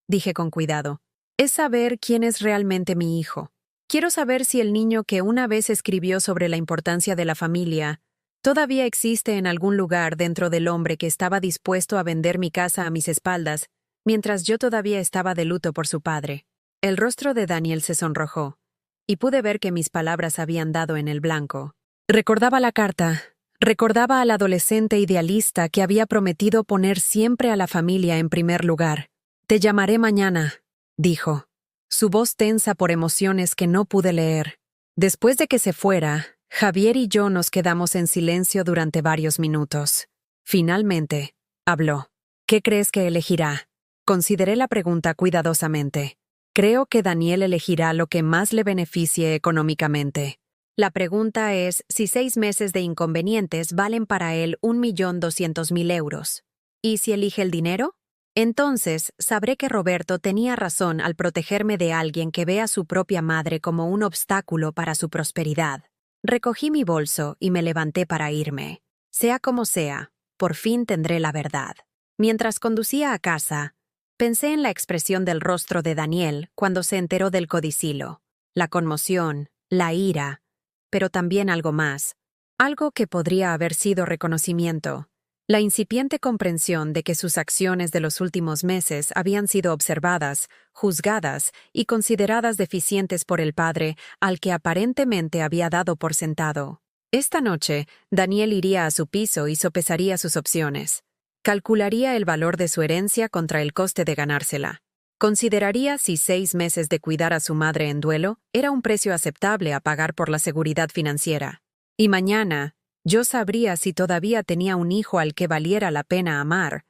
dije con cuidado, «es saber quién es realmente mi hijo. Quiero saber si el niño que una vez escribió sobre la importancia de la familia todavía existe en algún lugar dentro del hombre que estaba dispuesto a vender mi casa a mis espaldas, mientras yo todavía estaba de luto por su padre». El rostro de Daniel se sonrojó, y pude ver que mis palabras habían dado en el blanco. Recordaba la carta, recordaba al adolescente idealista que había prometido poner siempre a la familia en primer lugar. «Te llamaré mañana», dijo, su voz tensa por emociones que no pude leer. Después de que se fuera, Javier y yo nos quedamos en silencio durante varios minutos. Finalmente, habló. «¿Qué crees que elegirá?» Consideré la pregunta cuidadosamente. Creo que Daniel elegirá lo que más le beneficie económicamente. La pregunta es si 6 meses de inconvenientes valen para él 1.200.000 euros. ¿Y si elige el dinero? Entonces, sabré que Roberto tenía razón al protegerme de alguien que ve a su propia madre como un obstáculo para su prosperidad. Recogí mi bolso y me levanté para irme. Sea como sea, por fin tendré la verdad. Mientras conducía a casa, pensé en la expresión del rostro de Daniel cuando se enteró del codicilo, la conmoción, la ira, pero también algo más, algo que podría haber sido reconocimiento, la incipiente comprensión de que sus acciones de los últimos meses habían sido observadas, juzgadas y consideradas deficientes por el padre al que aparentemente había dado por sentado. Esta noche, Daniel iría a su piso y sopesaría sus opciones. Calcularía el valor de su herencia contra el coste de ganársela. Consideraría si 6 meses de cuidar a su madre en duelo era un precio aceptable a pagar por la seguridad financiera. Y mañana, yo sabría si todavía tenía un hijo al que valiera la pena amar,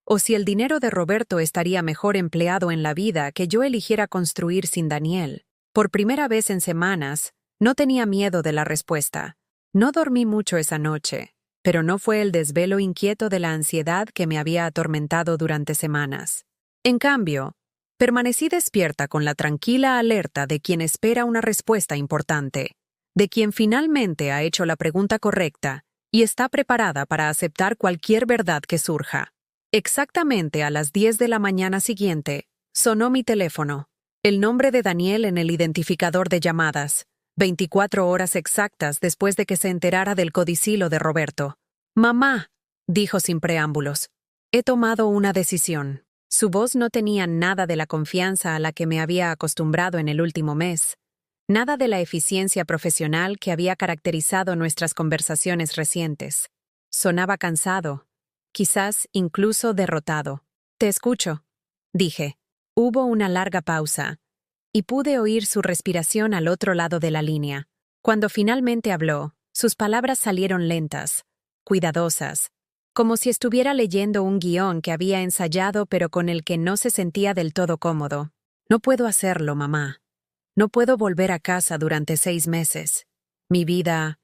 o si el dinero de Roberto estaría mejor empleado en la vida que yo eligiera construir sin Daniel. Por primera vez en semanas, no tenía miedo de la respuesta. No dormí mucho esa noche, pero no fue el desvelo inquieto de la ansiedad que me había atormentado durante semanas. En cambio, permanecí despierta con la tranquila alerta de quien espera una respuesta importante, de quien finalmente ha hecho la pregunta correcta y está preparada para aceptar cualquier verdad que surja. Exactamente a las 10 de la mañana siguiente, sonó mi teléfono, el nombre de Daniel en el identificador de llamadas, 24 horas exactas después de que se enterara del codicilo de Roberto. «Mamá», dijo sin preámbulos, «he tomado una decisión». Su voz no tenía nada de la confianza a la que me había acostumbrado en el último mes, nada de la eficiencia profesional que había caracterizado nuestras conversaciones recientes. Sonaba cansado, quizás incluso derrotado. «Te escucho», dije. Hubo una larga pausa, y pude oír su respiración al otro lado de la línea. Cuando finalmente habló, sus palabras salieron lentas, cuidadosas, como si estuviera leyendo un guión que había ensayado pero con el que no se sentía del todo cómodo. «No puedo hacerlo, mamá. No puedo volver a casa durante 6 meses. Mi vida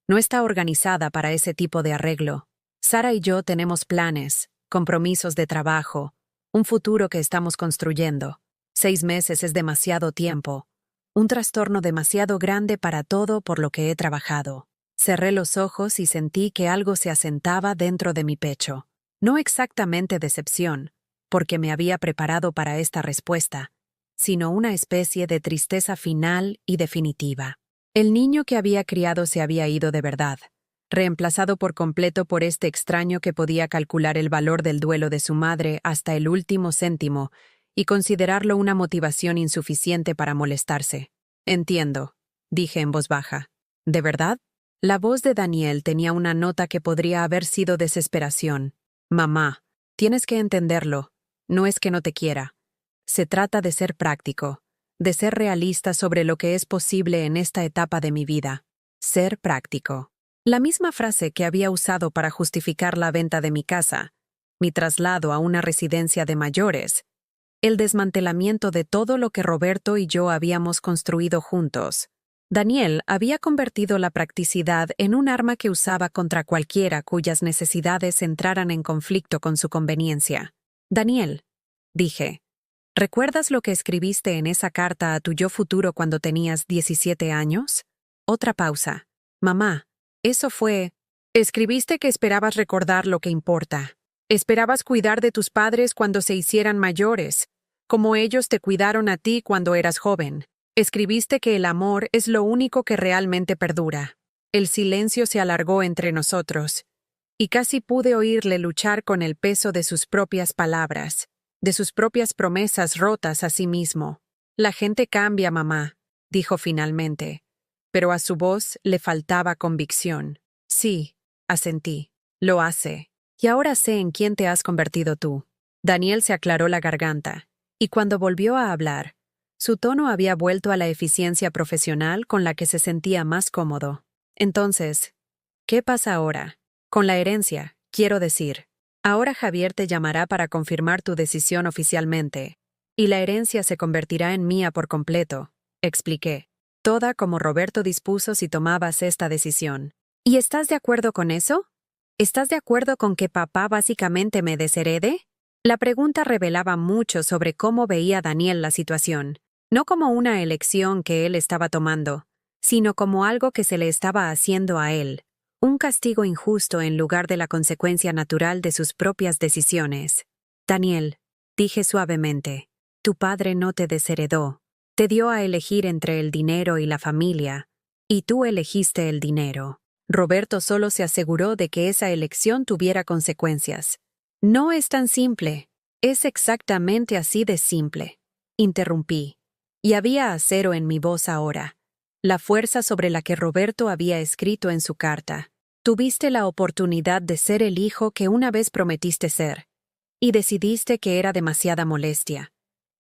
no está organizada para ese tipo de arreglo. Sara y yo tenemos planes, compromisos de trabajo, un futuro que estamos construyendo. 6 meses es demasiado tiempo, un trastorno demasiado grande para todo por lo que he trabajado». Cerré los ojos y sentí que algo se asentaba dentro de mi pecho. No exactamente decepción, porque me había preparado para esta respuesta, sino una especie de tristeza final y definitiva. El niño que había criado se había ido de verdad, reemplazado por completo por este extraño que podía calcular el valor del duelo de su madre hasta el último céntimo y considerarlo una motivación insuficiente para molestarse. «Entiendo», dije en voz baja. «¿De verdad?» La voz de Daniel tenía una nota que podría haber sido desesperación. «Mamá, tienes que entenderlo. No es que no te quiera. Se trata de ser práctico, de ser realista sobre lo que es posible en esta etapa de mi vida. Ser práctico». La misma frase que había usado para justificar la venta de mi casa, mi traslado a una residencia de mayores, el desmantelamiento de todo lo que Roberto y yo habíamos construido juntos. Daniel había convertido la practicidad en un arma que usaba contra cualquiera cuyas necesidades entraran en conflicto con su conveniencia. Daniel, dije, ¿recuerdas lo que escribiste en esa carta a tu yo futuro cuando tenías 17 años? Otra pausa. Mamá, eso fue... Escribiste que esperabas recordar lo que importa. Esperabas cuidar de tus padres cuando se hicieran mayores, como ellos te cuidaron a ti cuando eras joven. Escribiste que el amor es lo único que realmente perdura. El silencio se alargó entre nosotros, y casi pude oírle luchar con el peso de sus propias palabras, de sus propias promesas rotas a sí mismo. La gente cambia, mamá, dijo finalmente, pero a su voz le faltaba convicción. Sí, asentí, lo hace. Y ahora sé en quién te has convertido tú. Daniel se aclaró la garganta, y cuando volvió a hablar, su tono había vuelto a la eficiencia profesional con la que se sentía más cómodo. Entonces, ¿qué pasa ahora? Con la herencia, quiero decir. Ahora Javier te llamará para confirmar tu decisión oficialmente, y la herencia se convertirá en mía por completo, expliqué. Toda como Roberto dispuso si tomabas esta decisión. ¿Y estás de acuerdo con eso? ¿Estás de acuerdo con que papá básicamente me desherede? La pregunta revelaba mucho sobre cómo veía Daniel la situación, no como una elección que él estaba tomando, sino como algo que se le estaba haciendo a él, un castigo injusto en lugar de la consecuencia natural de sus propias decisiones. Daniel, dije suavemente, tu padre no te desheredó, te dio a elegir entre el dinero y la familia, y tú elegiste el dinero. Roberto solo se aseguró de que esa elección tuviera consecuencias. No es tan simple. Es exactamente así de simple. Interrumpí. Y había acero en mi voz ahora. La fuerza sobre la que Roberto había escrito en su carta. Tuviste la oportunidad de ser el hijo que una vez prometiste ser. Y decidiste que era demasiada molestia.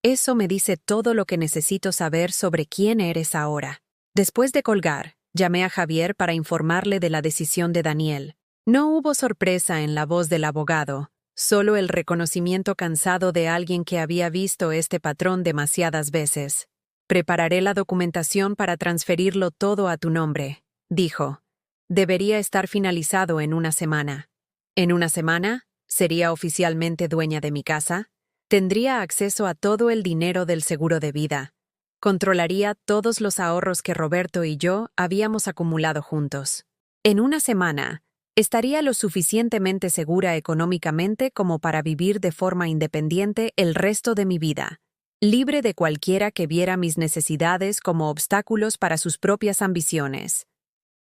Eso me dice todo lo que necesito saber sobre quién eres ahora. Después de colgar, llamé a Javier para informarle de la decisión de Daniel. No hubo sorpresa en la voz del abogado, solo el reconocimiento cansado de alguien que había visto este patrón demasiadas veces. Prepararé la documentación para transferirlo todo a tu nombre, dijo. Debería estar finalizado en una semana. ¿En una semana? ¿Sería oficialmente dueña de mi casa? Tendría acceso a todo el dinero del seguro de vida. Controlaría todos los ahorros que Roberto y yo habíamos acumulado juntos. En una semana, estaría lo suficientemente segura económicamente como para vivir de forma independiente el resto de mi vida, libre de cualquiera que viera mis necesidades como obstáculos para sus propias ambiciones.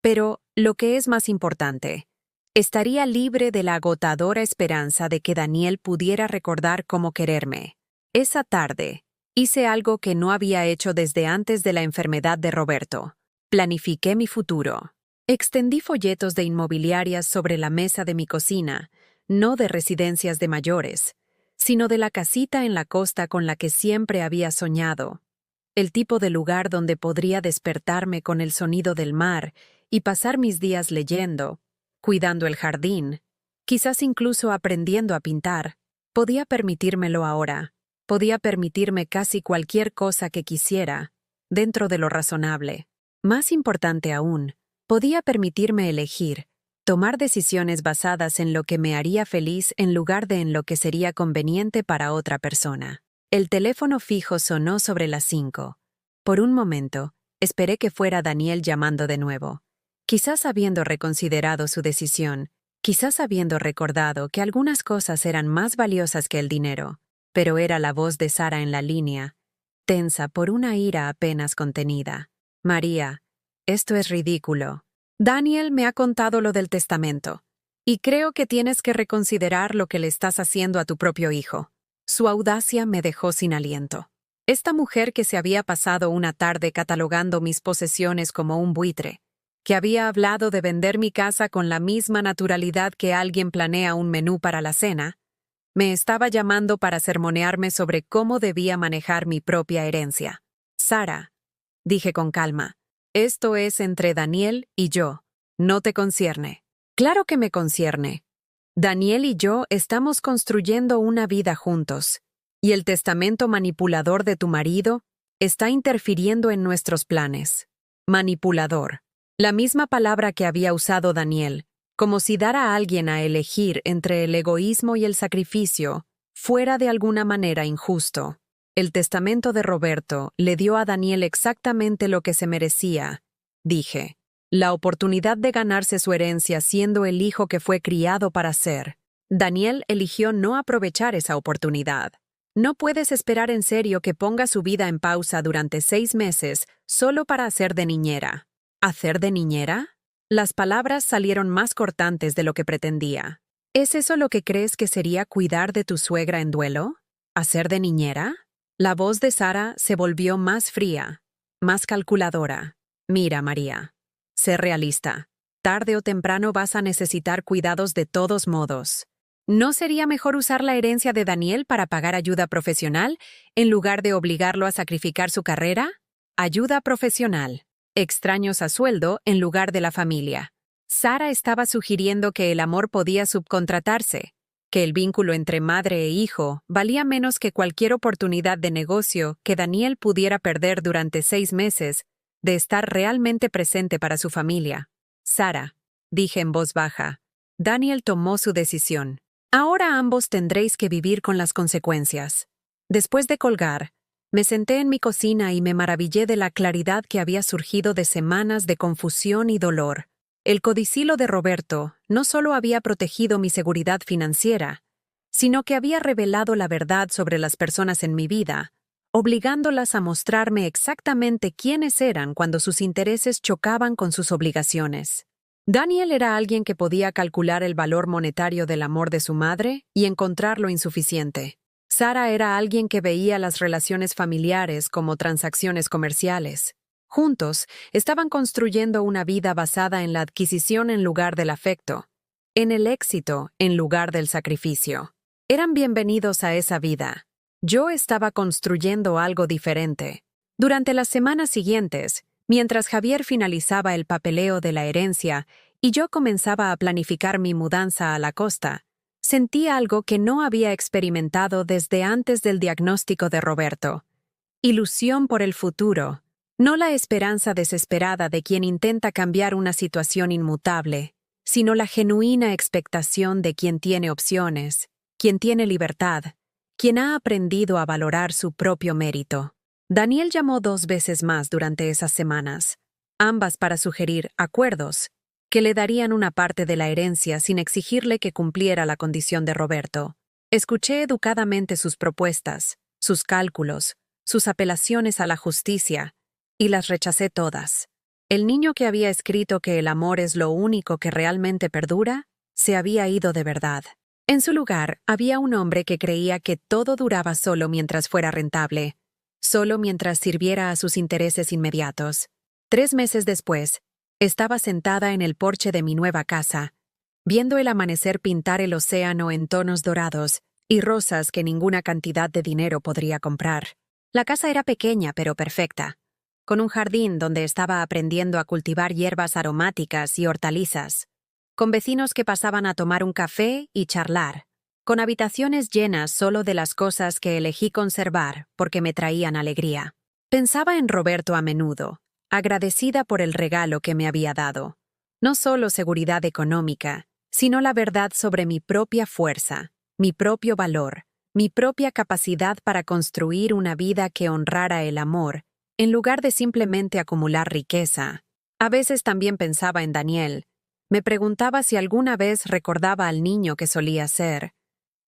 Pero, lo que es más importante, estaría libre de la agotadora esperanza de que Daniel pudiera recordar cómo quererme. Esa tarde, hice algo que no había hecho desde antes de la enfermedad de Roberto. Planifiqué mi futuro. Extendí folletos de inmobiliarias sobre la mesa de mi cocina, no de residencias de mayores, sino de la casita en la costa con la que siempre había soñado. El tipo de lugar donde podría despertarme con el sonido del mar y pasar mis días leyendo, cuidando el jardín, quizás incluso aprendiendo a pintar. Podía permitírmelo ahora. Podía permitirme casi cualquier cosa que quisiera, dentro de lo razonable. Más importante aún, podía permitirme elegir, tomar decisiones basadas en lo que me haría feliz en lugar de en lo que sería conveniente para otra persona. El teléfono fijo sonó sobre las 5. Por un momento, esperé que fuera Daniel llamando de nuevo. Quizás habiendo reconsiderado su decisión, quizás habiendo recordado que algunas cosas eran más valiosas que el dinero. Pero era la voz de Sara en la línea, tensa por una ira apenas contenida. María, esto es ridículo. Daniel me ha contado lo del testamento, y creo que tienes que reconsiderar lo que le estás haciendo a tu propio hijo. Su audacia me dejó sin aliento. Esta mujer que se había pasado una tarde catalogando mis posesiones como un buitre, que había hablado de vender mi casa con la misma naturalidad que alguien planea un menú para la cena, me estaba llamando para sermonearme sobre cómo debía manejar mi propia herencia. Sara, dije con calma, esto es entre Daniel y yo. No te concierne. Claro que me concierne. Daniel y yo estamos construyendo una vida juntos, y el testamento manipulador de tu marido está interfiriendo en nuestros planes. Manipulador. La misma palabra que había usado Daniel, como si dar a alguien a elegir entre el egoísmo y el sacrificio fuera de alguna manera injusto. El testamento de Roberto le dio a Daniel exactamente lo que se merecía, dije. La oportunidad de ganarse su herencia siendo el hijo que fue criado para ser. Daniel eligió no aprovechar esa oportunidad. No puedes esperar en serio que ponga su vida en pausa durante 6 meses solo para hacer de niñera. ¿Hacer de niñera? Las palabras salieron más cortantes de lo que pretendía. ¿Es eso lo que crees que sería cuidar de tu suegra en duelo? ¿Hacer de niñera? La voz de Sara se volvió más fría, más calculadora. Mira, María. Sé realista. Tarde o temprano vas a necesitar cuidados de todos modos. ¿No sería mejor usar la herencia de Daniel para pagar ayuda profesional en lugar de obligarlo a sacrificar su carrera? Ayuda profesional. Extraños a sueldo en lugar de la familia. Sara estaba sugiriendo que el amor podía subcontratarse, que el vínculo entre madre e hijo valía menos que cualquier oportunidad de negocio que Daniel pudiera perder durante 6 meses de estar realmente presente para su familia. Sara, dije en voz baja. Daniel tomó su decisión. Ahora ambos tendréis que vivir con las consecuencias. Después de colgar, me senté en mi cocina y me maravillé de la claridad que había surgido de semanas de confusión y dolor. El codicilo de Roberto no solo había protegido mi seguridad financiera, sino que había revelado la verdad sobre las personas en mi vida, obligándolas a mostrarme exactamente quiénes eran cuando sus intereses chocaban con sus obligaciones. Daniel era alguien que podía calcular el valor monetario del amor de su madre y encontrarlo insuficiente. Sara era alguien que veía las relaciones familiares como transacciones comerciales. Juntos, estaban construyendo una vida basada en la adquisición en lugar del afecto, en el éxito en lugar del sacrificio. Eran bienvenidos a esa vida. Yo estaba construyendo algo diferente. Durante las semanas siguientes, mientras Javier finalizaba el papeleo de la herencia y yo comenzaba a planificar mi mudanza a la costa, sentí algo que no había experimentado desde antes del diagnóstico de Roberto. Ilusión por el futuro, no la esperanza desesperada de quien intenta cambiar una situación inmutable, sino la genuina expectación de quien tiene opciones, quien tiene libertad, quien ha aprendido a valorar su propio mérito. Daniel llamó 2 veces más durante esas semanas, ambas para sugerir acuerdos que le darían una parte de la herencia sin exigirle que cumpliera la condición de Roberto. Escuché educadamente sus propuestas, sus cálculos, sus apelaciones a la justicia, y las rechacé todas. El niño que había escrito que el amor es lo único que realmente perdura, se había ido de verdad. En su lugar, había un hombre que creía que todo duraba solo mientras fuera rentable, solo mientras sirviera a sus intereses inmediatos. 3 meses después, estaba sentada en el porche de mi nueva casa, viendo el amanecer pintar el océano en tonos dorados y rosas que ninguna cantidad de dinero podría comprar. La casa era pequeña pero perfecta, con un jardín donde estaba aprendiendo a cultivar hierbas aromáticas y hortalizas, con vecinos que pasaban a tomar un café y charlar, con habitaciones llenas solo de las cosas que elegí conservar porque me traían alegría. Pensaba en Roberto a menudo, agradecida por el regalo que me había dado. No solo seguridad económica, sino la verdad sobre mi propia fuerza, mi propio valor, mi propia capacidad para construir una vida que honrara el amor, en lugar de simplemente acumular riqueza. A veces también pensaba en Daniel. Me preguntaba si alguna vez recordaba al niño que solía ser,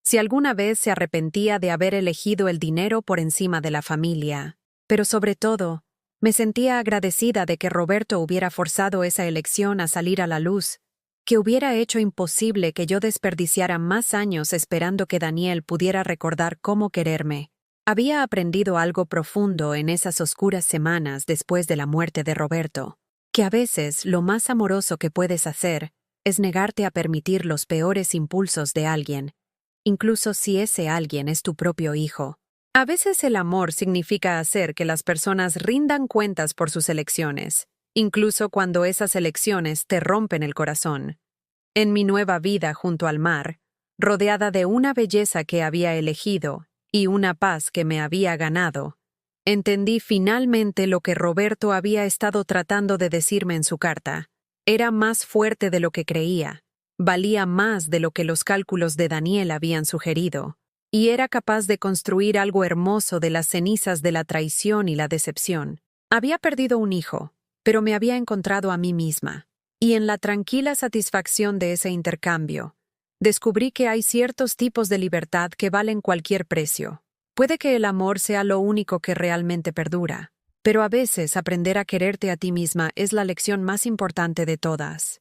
si alguna vez se arrepentía de haber elegido el dinero por encima de la familia. Pero sobre todo, me sentía agradecida de que Roberto hubiera forzado esa elección a salir a la luz, que hubiera hecho imposible que yo desperdiciara más años esperando que Daniel pudiera recordar cómo quererme. Había aprendido algo profundo en esas oscuras semanas después de la muerte de Roberto, que a veces lo más amoroso que puedes hacer es negarte a permitir los peores impulsos de alguien, incluso si ese alguien es tu propio hijo. A veces el amor significa hacer que las personas rindan cuentas por sus elecciones, incluso cuando esas elecciones te rompen el corazón. En mi nueva vida junto al mar, rodeada de una belleza que había elegido y una paz que me había ganado, entendí finalmente lo que Roberto había estado tratando de decirme en su carta. Era más fuerte de lo que creía, valía más de lo que los cálculos de Daniel habían sugerido, y era capaz de construir algo hermoso de las cenizas de la traición y la decepción. Había perdido un hijo, pero me había encontrado a mí misma, y en la tranquila satisfacción de ese intercambio, descubrí que hay ciertos tipos de libertad que valen cualquier precio. Puede que el amor sea lo único que realmente perdura, pero a veces aprender a quererte a ti misma es la lección más importante de todas.